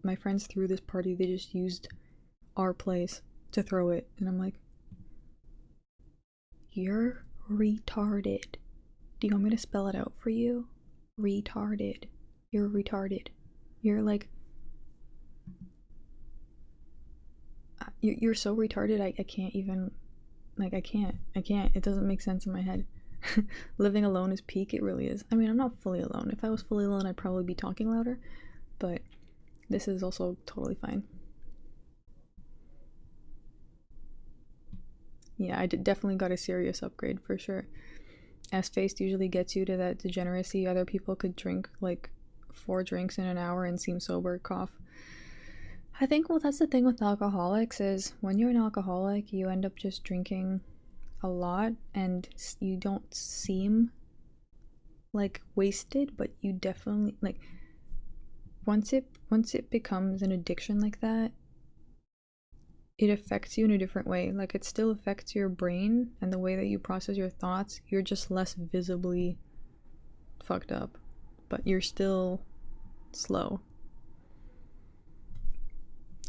this party. They just used our place to throw it. And I'm like, you're retarded. Do you want me to spell it out for you? Retarded. You're retarded. You're like, you're so retarded. I can't even, like, I can't. It doesn't make sense in my head. Living alone is peak. It really is. I mean, I'm not fully alone. If I was fully alone, I'd probably be talking louder, but this is also totally fine. Yeah, I definitely got a serious upgrade for sure. S-faced usually gets you to that degeneracy. Other people could drink like 4 drinks in an hour and seem sober, cough. I think, well, that's the thing with alcoholics is when you're an alcoholic, you end up just drinking a lot and you don't seem like wasted, but you definitely, like, once it becomes an addiction like that, it affects you in a different way. Like, it still affects your brain and the way that you process your thoughts. You're just less visibly fucked up, but you're still slow.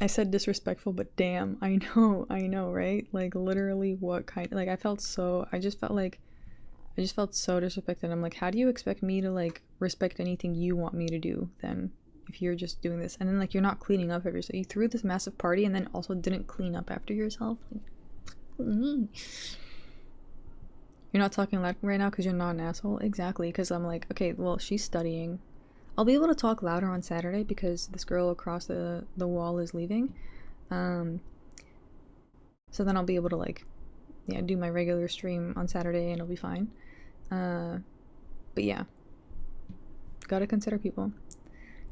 I said disrespectful, but damn, I know, right? Like, literally what kind, like, I just felt so disrespected. I'm like, how do you expect me to, like, respect anything you want me to do then, if you're just doing this? And then, like, you're not cleaning up after yourself. You threw this massive party and then also didn't clean up after yourself. Like, you're not talking loud right now because you're not an asshole? Exactly, because I'm like, okay, well, she's studying. I'll be able to talk louder on Saturday because this girl across the wall is leaving. So then I'll be able to, like, yeah, do my regular stream on Saturday and it'll be fine. But yeah, gotta consider people.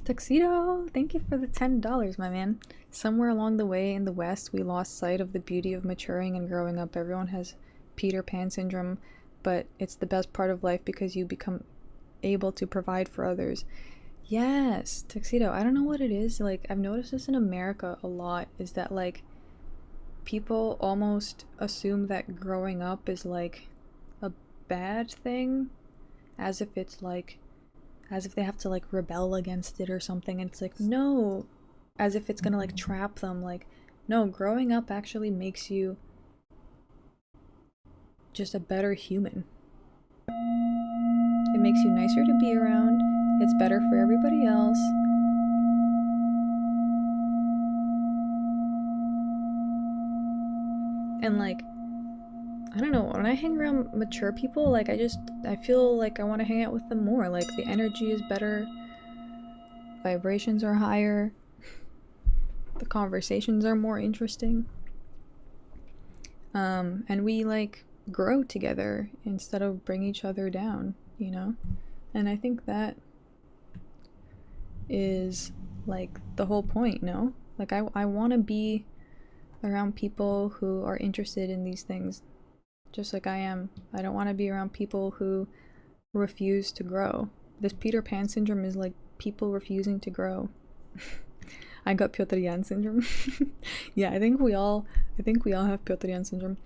Tuxedo, thank you for the $10, my man. Somewhere along the way in the West, we lost sight of the beauty of maturing and growing up. Everyone has Peter Pan syndrome, but it's the best part of life because you become able to provide for others. Yes, Tuxedo. I don't know what it is. Like, I've noticed this in America a lot, is that, like, people almost assume that growing up is, like, a bad thing, as if it's, like, as if they have to, like, rebel against it or something. And it's like, no, as if it's gonna, like, trap them. Like, no, growing up actually makes you just a better human. It makes you nicer to be around. It's better for everybody else. And, like, I don't know, when I hang around mature people, like, I feel like I want to hang out with them more. Like, the energy is better, vibrations are higher, the conversations are more interesting. And we, like, grow together instead of bring each other down, you know? And I think that is like the whole point, no? Like I want to be around people who are interested in these things, just like I am. I don't want to be around people who refuse to grow. This Peter Pan syndrome is like people refusing to grow. I got Piotr Jan syndrome. Yeah, I think we all have Piotr Jan syndrome.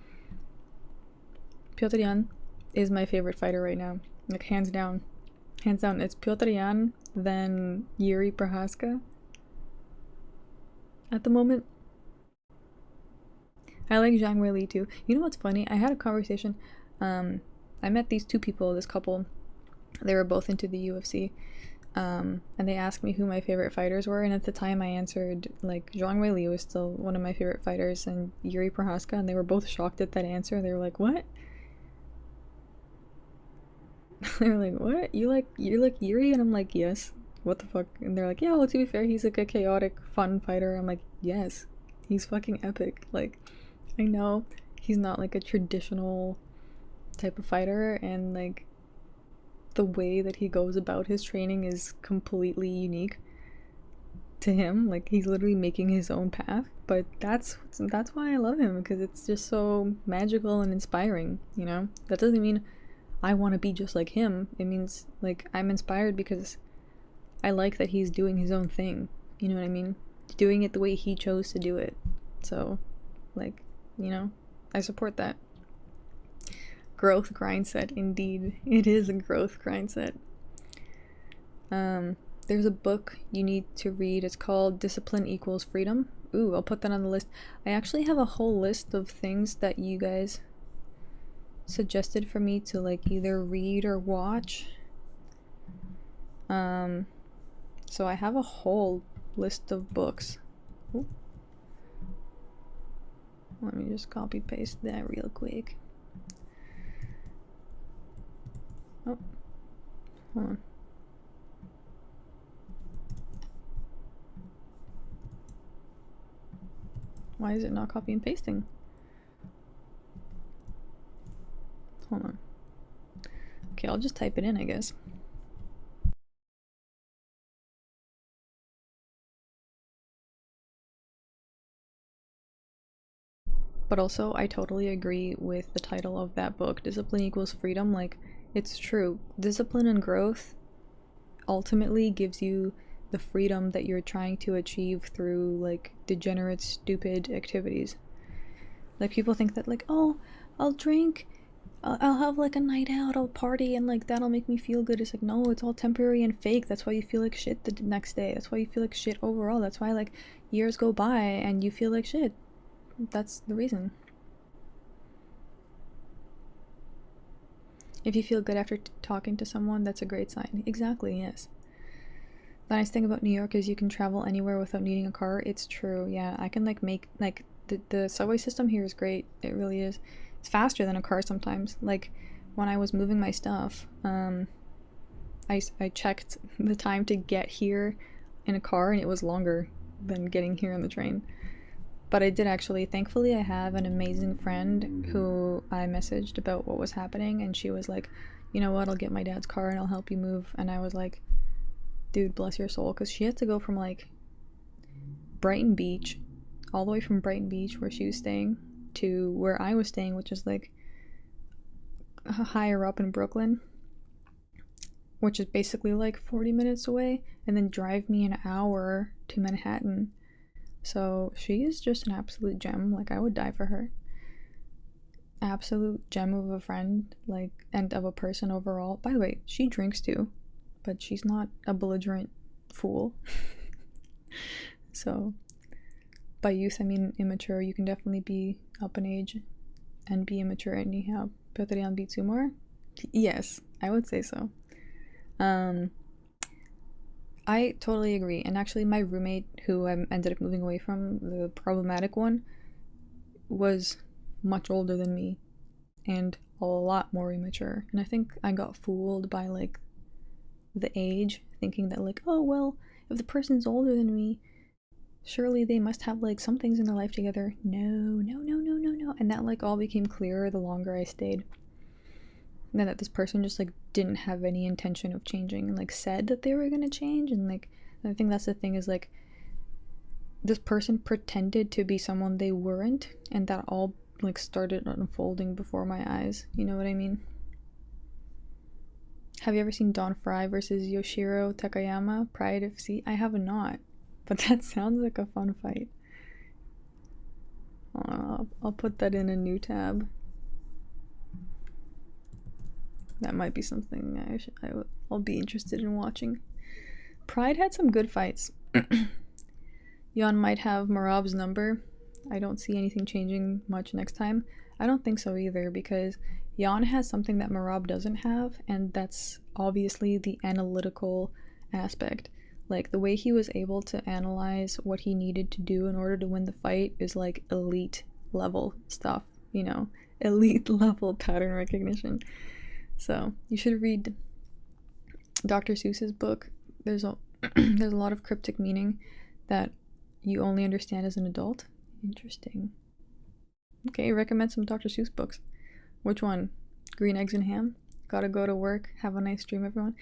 Piotr Jan is my favorite fighter right now. Like hands down. Hands down. It's Piotr Jan, then Yuri Prohaska. At the moment. I like Zhang Weili too. You know what's funny? I had a conversation. I met these two people, this couple. They were both into the UFC. And they asked me who my favorite fighters were, and at the time I answered like Zhang Weili was still one of my favorite fighters, and Yuri Prohaska, and they were both shocked at that answer. They were like, "What?" They were like, "What? You like Yuri?" And I'm like, "Yes." What the fuck? And they're like, "Yeah, well, to be fair, he's like a chaotic, fun fighter." I'm like, "Yes, he's fucking epic." Like, I know he's not like a traditional type of fighter, and like the way that he goes about his training is completely unique to him. Like he's literally making his own path, but that's why I love him, because it's just so magical and inspiring, you know? That doesn't mean I want to be just like him. It means like I'm inspired because I like that he's doing his own thing, you know what I mean? Doing it the way he chose to do it. So like, you know, I support that. Growth grind set, indeed. It is a growth grind set. There's a book you need to read. It's called Discipline Equals Freedom. Ooh, I'll put that on the list. I actually have a whole list of things that you guys suggested for me to like either read or watch. So I have a whole list of books. Ooh. Let me just copy paste that real quick. Oh, hold on. Why is it not copy and pasting? Hold on. Okay, I'll just type it in, I guess. But also, I totally agree with the title of that book, Discipline Equals Freedom. Like, it's true. Discipline and growth ultimately gives you the freedom that you're trying to achieve through, like, degenerate, stupid activities. Like, people think that, like, oh, I'll drink, I'll have, like, a night out, I'll party, and, like, that'll make me feel good. It's like, no, it's all temporary and fake. That's why you feel like shit the next day. That's why you feel like shit overall. That's why, like, years go by and you feel like shit. That's the reason. If you feel good after talking to someone, that's a great sign. Exactly, yes. The nice thing about New York is you can travel anywhere without needing a car. It's true, yeah. I can like make like the subway system here is great. It really is. It's faster than a car sometimes. Like when I was moving my stuff, I checked the time to get here in a car, and it was longer than getting here on the train. But I did actually, thankfully, I have an amazing friend who I messaged about what was happening, and she was like, you know what, I'll get my dad's car and I'll help you move. And I was like, dude, bless your soul, because she had to go from like Brighton Beach, all the way from Brighton Beach where she was staying to where I was staying, which is like higher up in Brooklyn, which is basically like 40 minutes away, and then drive me an hour to Manhattan. So she is just an absolute gem. Like, I would die for her. Absolute gem of a friend, like, and of a person overall. By the way, she drinks too, but she's not a belligerent fool. So by youth I mean immature. You can definitely be up in age and be immature anyhow. Piotr Jan beats Umar? Yes, I would say so. I totally agree. And actually my roommate, who I ended up moving away from, the problematic one, was much older than me and a lot more immature. And I think I got fooled by like the age, thinking that like, oh well, if the person's older than me, surely they must have like some things in their life together. No. And that like all became clearer the longer I stayed. And then that this person just like didn't have any intention of changing, and like said that they were gonna change, and like I think that's the thing, is like this person pretended to be someone they weren't, and that all like started unfolding before my eyes. You know what I mean? Have you ever seen Don Fry versus Yoshiro Takayama, Pride FC? I have not, but that sounds like a fun fight. I'll put that in a new tab. That might be something I'll be interested in watching. Pride had some good fights. Jan might have Marab's number. I don't see anything changing much next time. I don't think so either, because Jan has something that Marab doesn't have, and that's obviously the analytical aspect. Like, the way he was able to analyze what he needed to do in order to win the fight is like elite level stuff, you know? Elite level pattern recognition. So you should read Dr. Seuss's book. There's a lot of cryptic meaning that you only understand as an adult. Interesting. Okay, recommend some Dr. Seuss books. Which one? Green Eggs and Ham? Gotta go to work. Have a nice stream, everyone.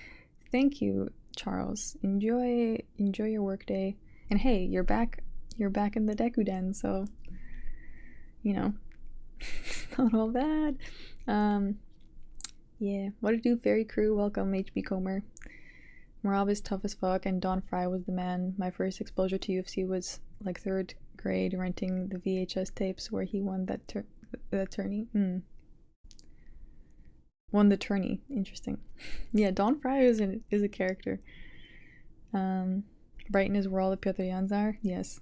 Thank you, Charles. Enjoy your work day. And hey, you're back in the Dekuden, so you know, it's not all bad. Yeah, what to do, Fairy Crew? Welcome, HB Comer. Marab is tough as fuck, and Don Fry was the man. My first exposure to UFC was like 3rd grade, renting the VHS tapes where he won that tourney. Won the tourney. Interesting. Yeah, Don Fry is a character. Brighton is where all the Pyotrjans are. Yes.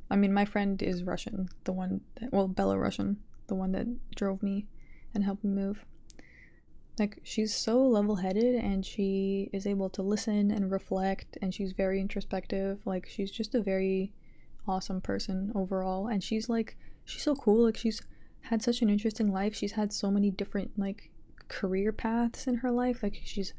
I mean, my friend is Russian. The one that, well, Belarusian. The one that drove me and helped me move. Like, she's so level-headed, and she is able to listen and reflect, and she's very introspective. Like, she's just a very awesome person overall, and she's so cool. Like, she's had such an interesting life. She's had so many different like career paths in her life. Like, she's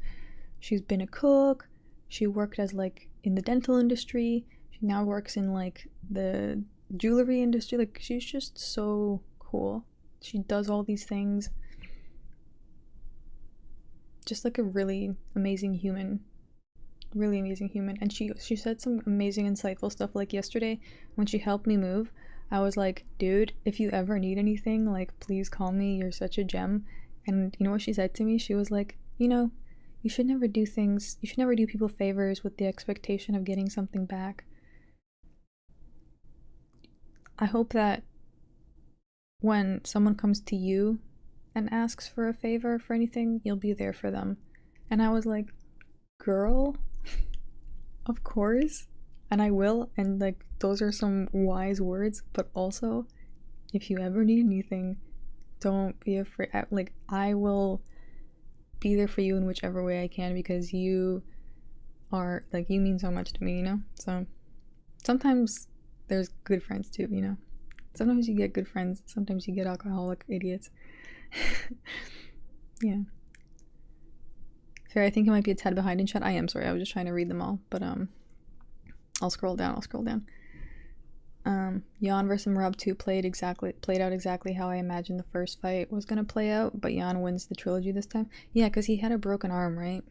been a cook, she worked as like in the dental industry, she now works in like the jewelry industry. Like, she's just so cool. She does all these things. Just like a really amazing human. And she said some amazing, insightful stuff. Like yesterday when she helped me move, I was like, dude, if you ever need anything, like, please call me, you're such a gem. And you know what she said to me? She was like, you know, you should never do people favors with the expectation of getting something back. I hope that when someone comes to you and asks for a favor for anything, you'll be there for them. And I was like, girl, of course, and I will. And like, those are some wise words. But also, if you ever need anything, don't be afraid. Like, I will be there for you in whichever way I can, because you are like, you mean so much to me, you know. So sometimes there's good friends too, you know. Sometimes you get good friends, sometimes you get alcoholic idiots. Yeah. Fair, I think it might be a tad behind in chat. I am sorry, I was just trying to read them all, but I'll scroll down. Jan versus Marab 2 played out exactly how I imagined the first fight was gonna play out, but Jan wins the trilogy this time. Yeah, because he had a broken arm, right?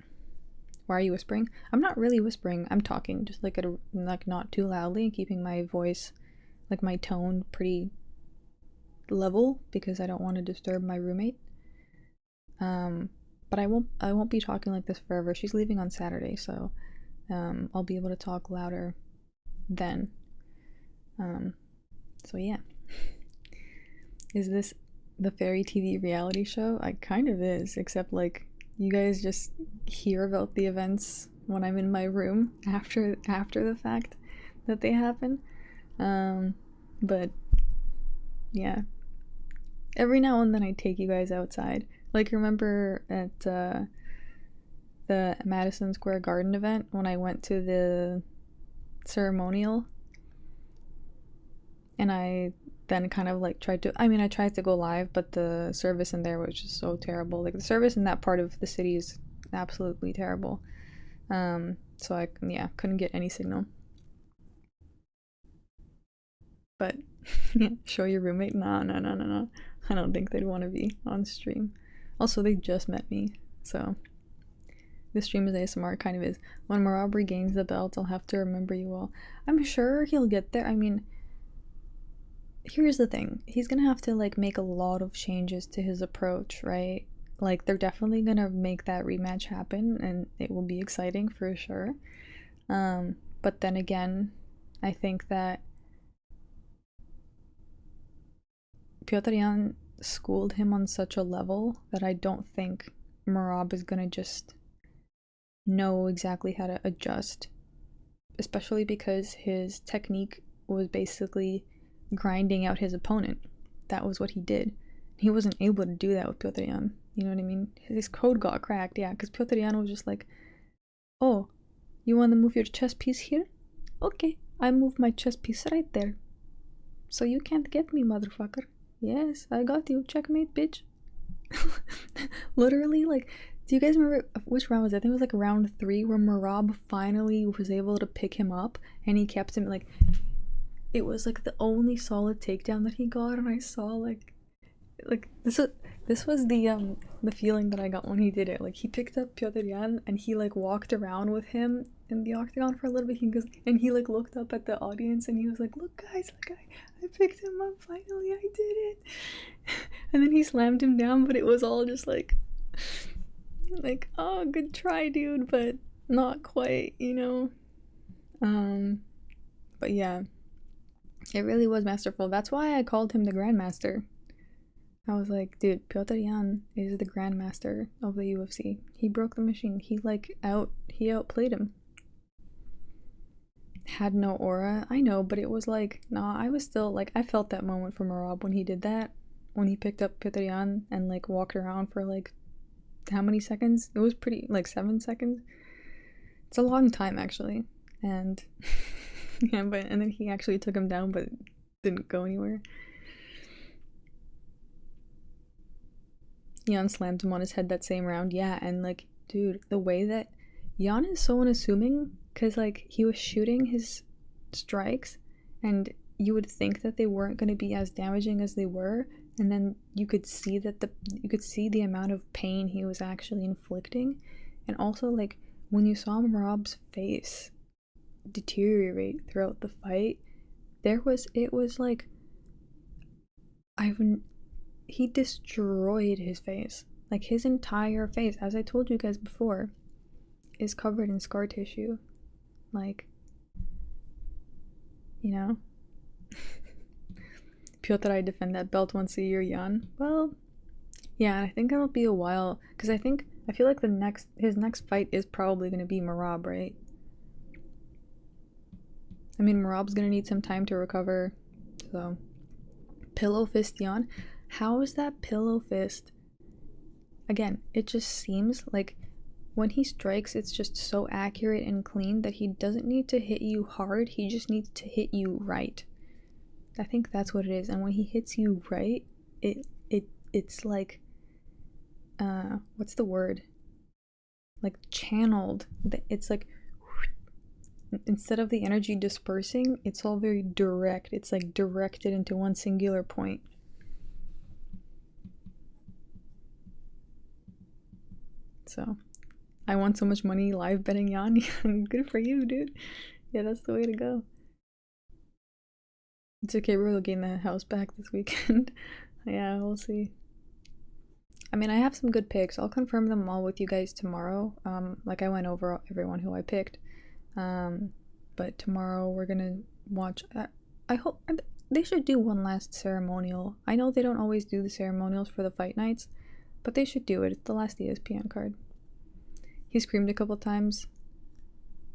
Why are you whispering? I'm not really whispering. I'm talking, just like not too loudly, and keeping my voice, like my tone, pretty level, because I don't want to disturb my roommate. But I won't be talking like this forever. She's leaving on Saturday, so I'll be able to talk louder then. So yeah. Is this the Fairy TV reality show? I kind of is, except like you guys just hear about the events when I'm in my room after the fact that they happen. But yeah. Every now and then I take you guys outside. Like, remember at the Madison Square Garden event when I went to the ceremonial? And I then kind of like tried to go live, but the service in there was just so terrible. Like, the service in that part of the city is absolutely terrible. So I couldn't get any signal. But yeah, show your roommate? No. I don't think they'd want to be on stream. Also, they just met me, so the stream is ASMR, kind of is. When Marab regains the belt, I'll have to remember you all. I'm sure he'll get there. I mean, here's the thing. He's gonna have to, like, make a lot of changes to his approach, right? Like, they're definitely gonna make that rematch happen, and it will be exciting for sure. But then again, I think that Piotr Jan schooled him on such a level that I don't think Marab is gonna just know exactly how to adjust, especially because his technique was basically grinding out his opponent. That was what he did. He wasn't able to do that with Piotr Jan. You know what I mean? His code got cracked, yeah, because Piotr Jan was just like, oh, you want to move your chess piece here? Okay, I move my chess piece right there. So you can't get me, motherfucker. Yes, I got you. Checkmate, bitch. Literally, like, do you guys remember which round was it? I think it was like round 3 where Marab finally was able to pick him up and he kept him, like, it was like the only solid takedown that he got, and I saw like this was the feeling that I got when he did it. Like, he picked up Piotr Jan and he like walked around with him in the octagon for a little bit. He goes and he like looked up at the audience and he was like, "Look, guys, like I picked him up. Finally, I did it." And then he slammed him down, but it was all just like, oh, good try, dude, but not quite, you know. But yeah, it really was masterful. That's why I called him the Grandmaster. I was like, dude, Piotr Jan is the Grandmaster of the UFC. He broke the machine. He outplayed him. Had no aura. I know, but it was like, nah, I was still like, I felt that moment from Marab when he did that. When he picked up Piotr Jan and like walked around for like, how many seconds? It was pretty, like 7 seconds. It's a long time actually. And yeah, and then he actually took him down, but didn't go anywhere. Jan slammed him on his head that same round. Yeah, and like, dude, the way that Jan is so unassuming, because like he was shooting his strikes and you would think that they weren't going to be as damaging as they were, and then you could see that the amount of pain he was actually inflicting. And also, like, when you saw Marab's face deteriorate throughout the fight, it was like, he destroyed his face. Like, his entire face, as I told you guys before, is covered in scar tissue. Like, you know. Piotr, I defend that belt once a year, Jan. Well, yeah, I think it'll be a while, because I feel like his next fight is probably going to be Marab, right? I mean, Marab's going to need some time to recover, so. Pillow fist Jan. How is that pillow fist? Again, it just seems like when he strikes, it's just so accurate and clean that he doesn't need to hit you hard, he just needs to hit you right. I think that's what it is. And when he hits you right, it's like, what's the word? Like channeled. It's like, instead of the energy dispersing, it's all very direct. It's like directed into one singular point. So, I won so much money live betting Jan. Good for you, dude. Yeah, that's the way to go. It's okay, we'll gain the house back this weekend. Yeah, we'll see. I mean, I have some good picks. I'll confirm them all with you guys tomorrow. Like I went over everyone who I picked. But tomorrow we're gonna watch. I hope they should do one last ceremonial. I know they don't always do the ceremonials for the fight nights, but they should do it. It's the last ESPN card. He screamed a couple times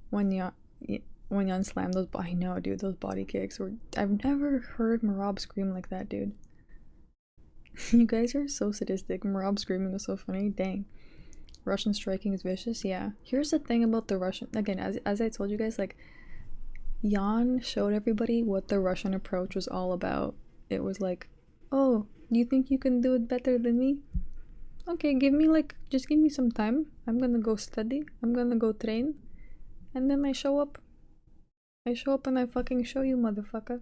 when Jan slammed those. I know, dude. Those body kicks were. I've never heard Marab scream like that, dude. You guys are so sadistic. Marab screaming was so funny. Dang. Russian striking is vicious. Yeah. Here's the thing about the Russian. Again, as I told you guys, like, Jan showed everybody what the Russian approach was all about. It was like, oh, you think you can do it better than me? Okay, just give me some time. I'm gonna go study. I'm gonna go train. And then I show up and I fucking show you, motherfucker.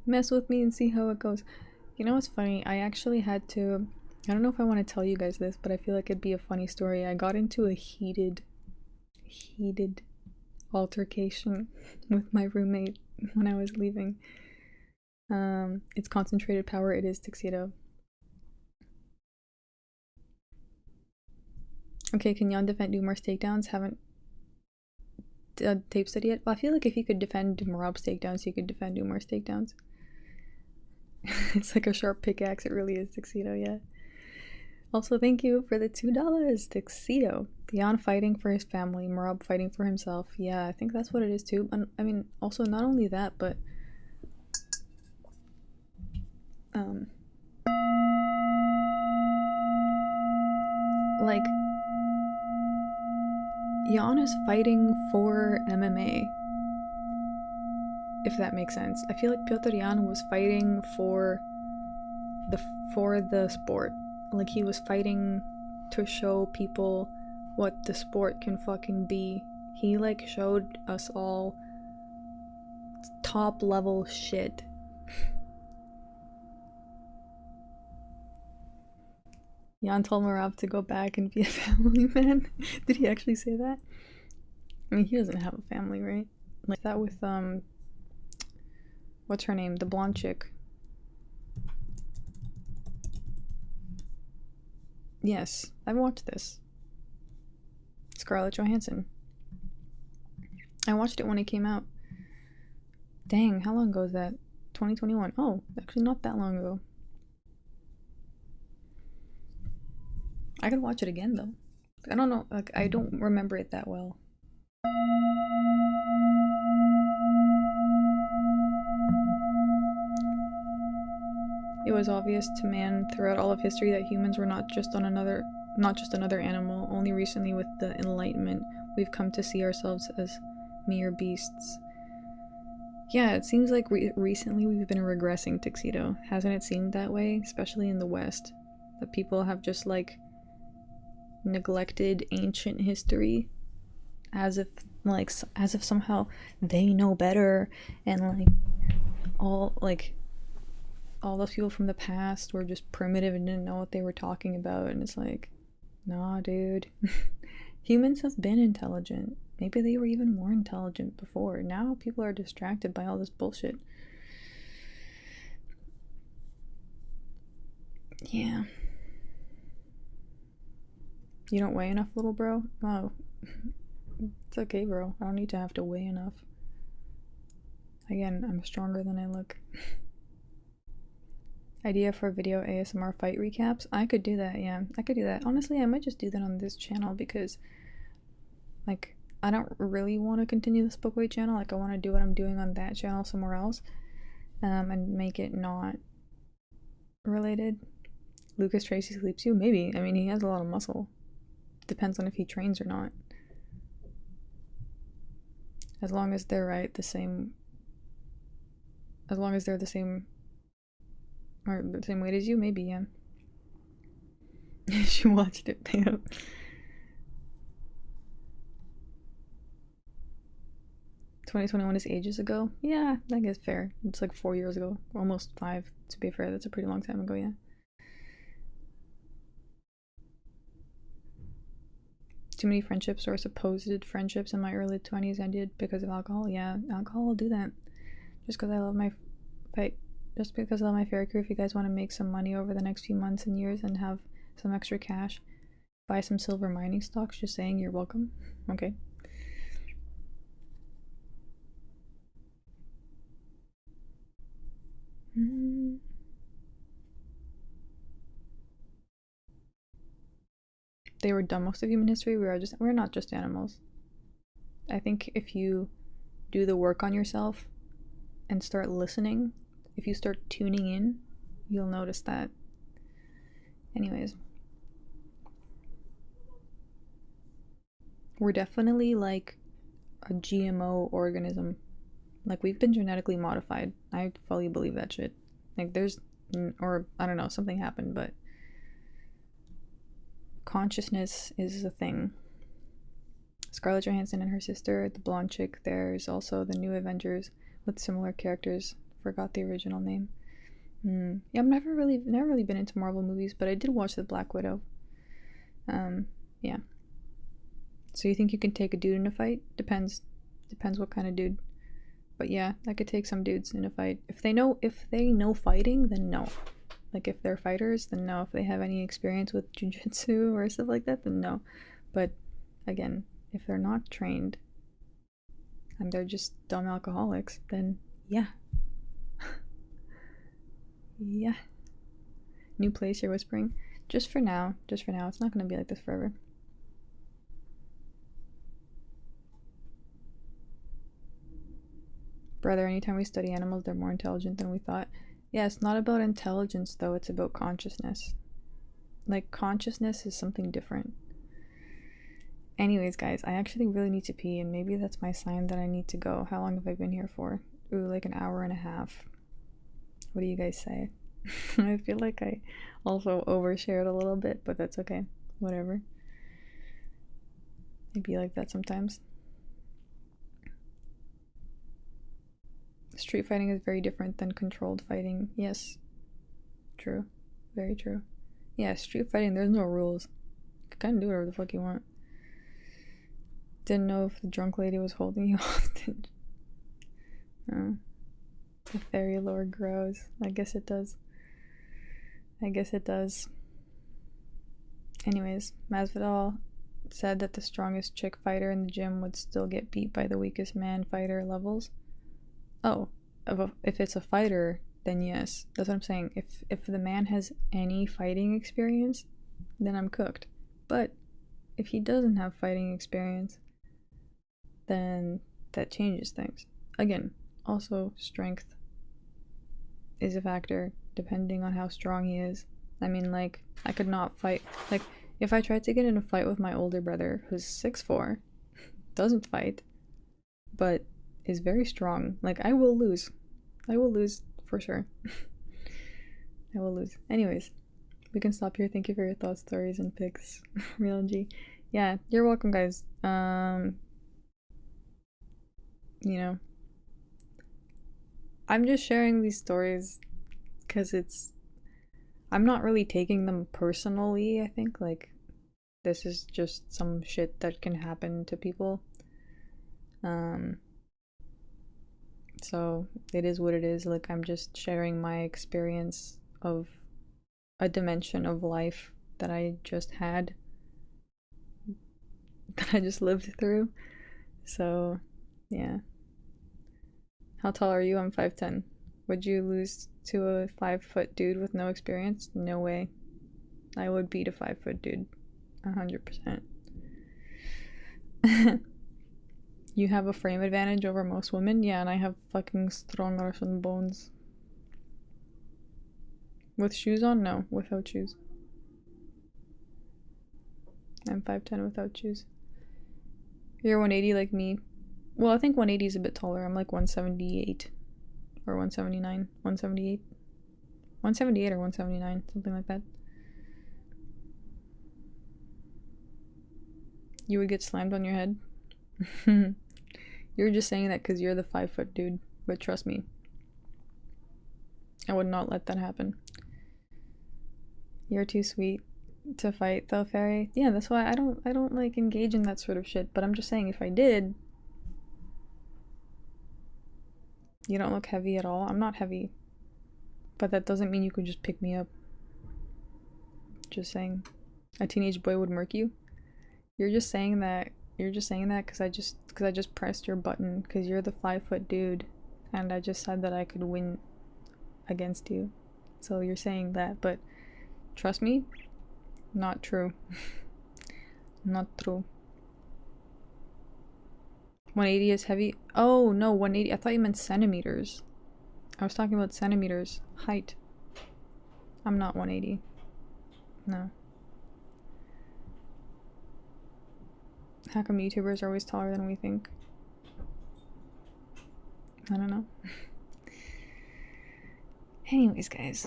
Mess with me and see how it goes. You know what's funny? I actually had to I don't know if I want to tell you guys this, but I feel like it'd be a funny story. I got into a heated altercation with my roommate when I was leaving. It's concentrated power. It is tuxedo. Okay, can Jan defend Umar's takedowns? Haven't tape study yet. Well, I feel like if you could defend Marab's takedowns, you could defend Umar's takedowns. It's like a sharp pickaxe. It really is tuxedo, yeah. Also, thank you for the $2. Tuxedo. Jan fighting for his family, Marab fighting for himself. Yeah, I think that's what it is too. And I mean, also not only that, but like Jan is fighting for MMA, if that makes sense. I feel like Piotr Jan was fighting for the sport. Like he was fighting to show people what the sport can fucking be. He like showed us all top level shit. Jan told Marab to go back and be a family man. Did he actually say that? I mean, he doesn't have a family, right? Like that with what's her name? The blonde chick. Yes, I've watched this. Scarlett Johansson. I watched it when it came out. Dang, how long ago is that? 2021. Oh, actually not that long ago. I could watch it again though. I don't know, like I don't remember it that well. It was obvious to man throughout all of history that humans were not just another animal. Only recently with the Enlightenment we've come to see ourselves as mere beasts. Yeah, it seems like recently we've been regressing, Tuxedo. Hasn't it seemed that way? Especially in the West. That people have just like neglected ancient history as if somehow they know better, and like all those people from the past were just primitive and didn't know what they were talking about. And it's like, nah, dude. Humans have been intelligent. Maybe they were even more intelligent before. Now people are distracted by all this bullshit. Yeah. You don't weigh enough, little bro? Oh. It's okay, bro. I don't need to have to weigh enough. Again, I'm stronger than I look. Idea for video ASMR fight recaps? I could do that, yeah. I could do that. Honestly, I might just do that on this channel because, like, I don't really want to continue this Bookway channel. Like, I want to do what I'm doing on that channel somewhere else, and make it not related. Lucas Tracy sleeps you? Maybe. I mean, he has a lot of muscle. Depends on if he trains or not. As long as they're the same or the same weight as you, maybe, yeah. She watched it pay up. "2021 is ages ago." Yeah, I guess fair. It's like 4 years ago. Almost 5, to be fair. That's a pretty long time ago, yeah. Too many friendships or supposed friendships in my early 20s ended because of alcohol. Yeah, alcohol will do that. Just because I love my fairy crew. If you guys want to make some money over the next few months and years and have some extra cash, buy some silver mining stocks. Just saying, you're welcome. Okay. They were dumb most of human history. We're not just animals. I think if you do the work on yourself and start listening, if you start tuning in, you'll notice that. Anyways, we're definitely like a GMO organism. Like, we've been genetically modified. I fully believe that shit. Like, or I don't know, something happened, but consciousness is a thing. Scarlett Johansson and her sister, the blonde chick. There's also the new Avengers with similar characters. Forgot the original name. Yeah, I've never really been into Marvel movies, but I did watch the Black Widow. Yeah. So you think you can take a dude in a fight? Depends what kind of dude. But yeah, I could take some dudes in a fight. If they know fighting, then no. Like if they're fighters, then no. If they have any experience with jujitsu or stuff like that, then no. But again, if they're not trained and they're just dumb alcoholics, then yeah. Yeah. New place you're whispering? Just for now. It's not gonna be like this forever. Brother, anytime we study animals, they're more intelligent than we thought. Yeah, it's not about intelligence though, it's about consciousness. Like, consciousness is something different. Anyways, guys, I actually really need to pee, and maybe that's my sign that I need to go. How long have I been here for? Ooh, like an hour and a half. What do you guys say? I feel like I also overshared a little bit, but that's okay. Whatever. I'd be like that sometimes. Street fighting is very different than controlled fighting. Yes. True. Very true. Yeah, street fighting, there's no rules. You can kind of do whatever the fuck you want. Didn't know if the drunk lady was holding you hostage. Oh. The fairy lore grows. I guess it does. Anyways, Masvidal said that the strongest chick fighter in the gym would still get beat by the weakest man fighter levels. Oh, if it's a fighter, then yes. That's what I'm saying. If the man has any fighting experience, then I'm cooked. But if he doesn't have fighting experience, then that changes things. Again, also strength is a factor depending on how strong he is. I mean, like, I could not fight. Like, if I tried to get in a fight with my older brother, who's 6'4", doesn't fight, but is very strong, like, I will lose. I will lose for sure. I will lose. Anyways, we can stop here. Thank you for your thoughts, stories, and pics. Real G. Yeah, you're welcome, guys. You know, I'm just sharing these stories because I'm not really taking them personally. I think, like, this is just some shit that can happen to people. So it is what it is. Like, I'm just sharing my experience of a dimension of life that I just had, that I just lived through. So yeah. How tall are you? I'm 5'10". Would you lose to a 5-foot dude with no experience? No way. I would beat a 5-foot dude. 100%. You have a frame advantage over most women? Yeah, and I have fucking strong Russian bones. With shoes on? No, without shoes. I'm 5'10" without shoes. You're 180 like me. Well, I think 180 is a bit taller. I'm like 178 or 179. 178. 178 or 179, something like that. You would get slammed on your head? You're just saying that because you're the 5-foot dude, but trust me, I would not let that happen. You're too sweet to fight though, fairy. Yeah, that's why I don't like engage in that sort of shit, but I'm just saying if I did. You don't look heavy at all. I'm not heavy, but that doesn't mean you could just pick me up. Just saying. A teenage boy would murk you? You're just saying that because I just pressed your button because you're the 5-foot dude and I just said that I could win against you. So you're saying that, but trust me, not true. Not true. 180 is heavy? Oh no, 180. I thought you meant centimeters. I was talking about centimeters. Height. I'm not 180. No. How come YouTubers are always taller than we think? I don't know. Anyways, guys.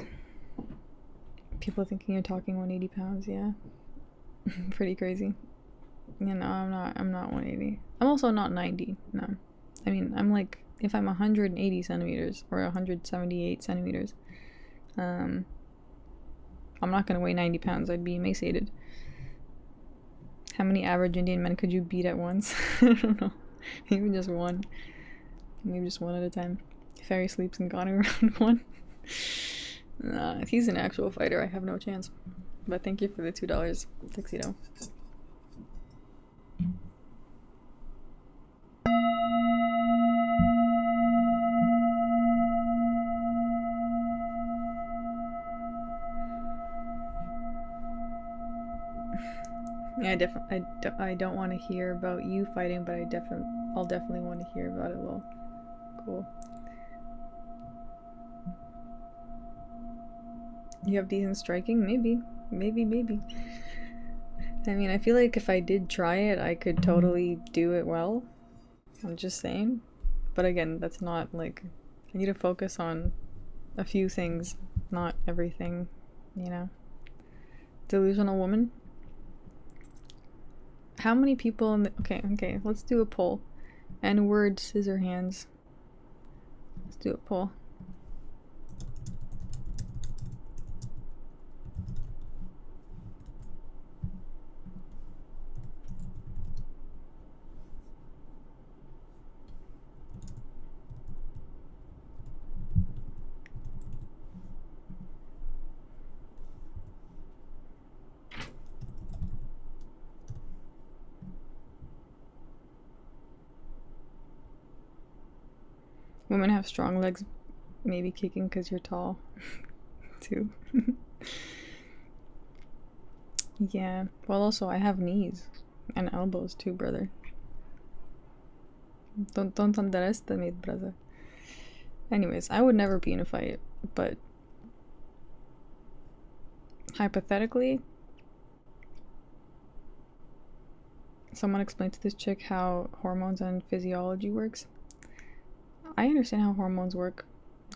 People thinking you're talking 180 pounds, yeah. Pretty crazy. You know, I'm not 180. I'm also not 90, no. I mean, I'm like, if I'm 180 centimeters or 178 centimeters, I'm not gonna weigh 90 pounds. I'd be emaciated. How many average Indian men could you beat at once? I don't know. Maybe just one. Maybe just one at a time. Fairy sleeps in Ghana around one. If he's an actual fighter, I have no chance. But thank you for the $2, Tuxedo. Yeah, I don't want to hear about you fighting, but I'll definitely want to hear about it. Well, cool. You have decent striking? Maybe. I mean, I feel like if I did try it, I could totally do it well. I'm just saying. But again, that's not like... I need to focus on a few things, not everything, you know? Delusional woman? How many people in the... Okay, let's do a poll. N-word scissor hands. Let's do a poll. Women have strong legs, maybe kicking because you're tall, too. Yeah, well also I have knees and elbows too, brother. Don't underestimate, brother. Anyways, I would never be in a fight, but hypothetically, someone explained to this chick how hormones and physiology works. I understand how hormones work.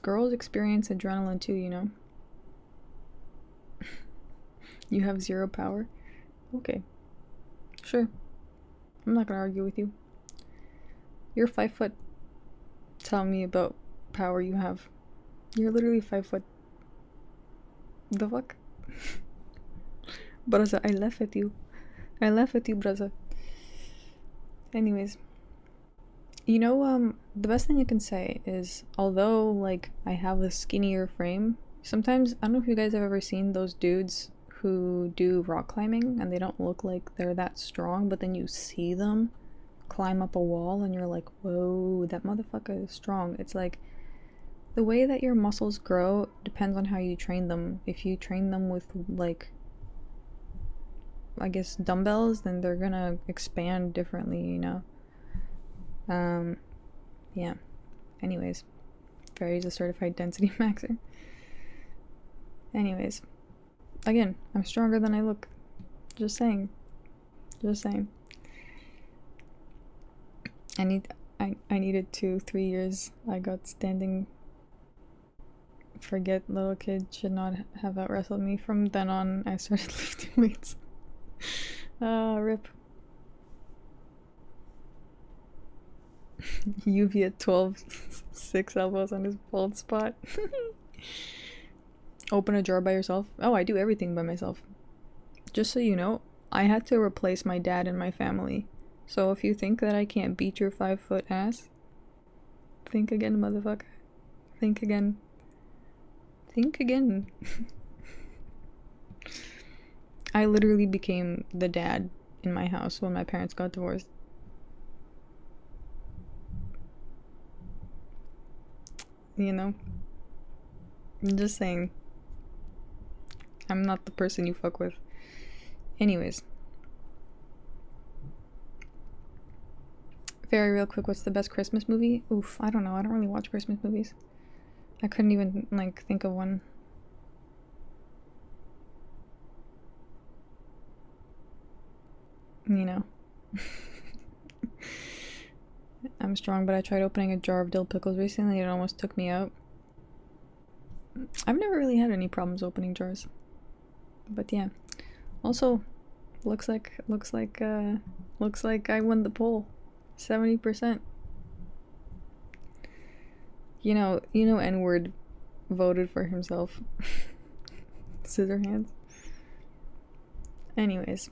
Girls experience adrenaline too, you know? You have zero power? Okay. Sure. I'm not gonna argue with you. You're 5 foot. Tell me about power you have. You're literally 5 foot. The fuck? Brother, I laugh at you. Brother. Anyways. You know, the best thing I can say is, although, like, I have a skinnier frame, sometimes, I don't know if you guys have ever seen those dudes who do rock climbing, and they don't look like they're that strong, but then you see them climb up a wall, and you're like, whoa, that motherfucker is strong. It's like, the way that your muscles grow depends on how you train them. If you train them with, like, I guess, dumbbells, then they're gonna expand differently, you know? Yeah. Anyways. Fairy's a certified density maxer. Anyways. Again, I'm stronger than I look. Just saying. I needed 2-3 years. I got standing. Forget little kid should not have out wrestled me. From then on, I started lifting weights. Rip. UV at 12, 6 elbows on his bald spot. Open a jar by yourself? Oh, I do everything by myself. Just so you know, I had to replace my dad in my family. So if you think that I can't beat your 5 foot ass, think again, motherfucker. Think again. I literally became the dad in my house when my parents got divorced. You know? I'm just saying. I'm not the person you fuck with. Anyways. Very real quick, what's the best Christmas movie? Oof, I don't know. I don't really watch Christmas movies. I couldn't even, like, think of one. You know. I'm strong, but I tried opening a jar of dill pickles recently. It almost took me out. I've never really had any problems opening jars. But yeah. Also, looks like I won the poll. 70%. You know N-word voted for himself. Scissor hands. Anyways,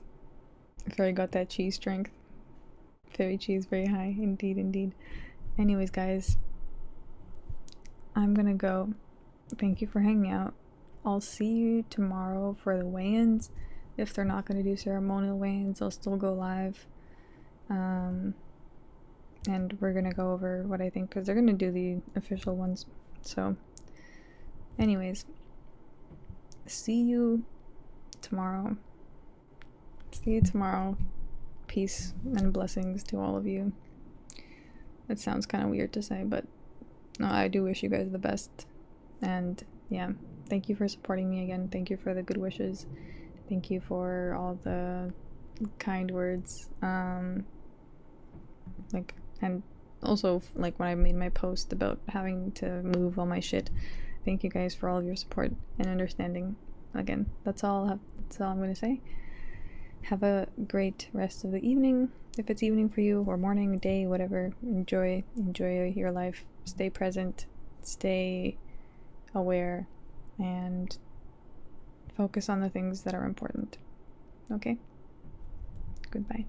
Fairy got that cheese strength. Fairy cheese very high, indeed, indeed. Anyways, guys, I'm gonna go. Thank you for hanging out. I'll see you tomorrow for the weigh-ins. If they're not gonna do ceremonial weigh-ins, I'll still go live. And we're gonna go over what I think, because they're gonna do the official ones. So, anyways, see you tomorrow. See you tomorrow. Peace and blessings to all of you. It sounds kind of weird to say, but no, I do wish you guys the best. And yeah, thank you for supporting me again. Thank you for the good wishes. Thank you for all the kind words. And also, like, when I made my post about having to move all my shit, thank you guys for all of your support and understanding. Again, that's all I'm gonna say. Have a great rest of the evening, if it's evening for you, or morning, day, whatever. Enjoy your life. Stay present, stay aware, and focus on the things that are important. Okay? Goodbye.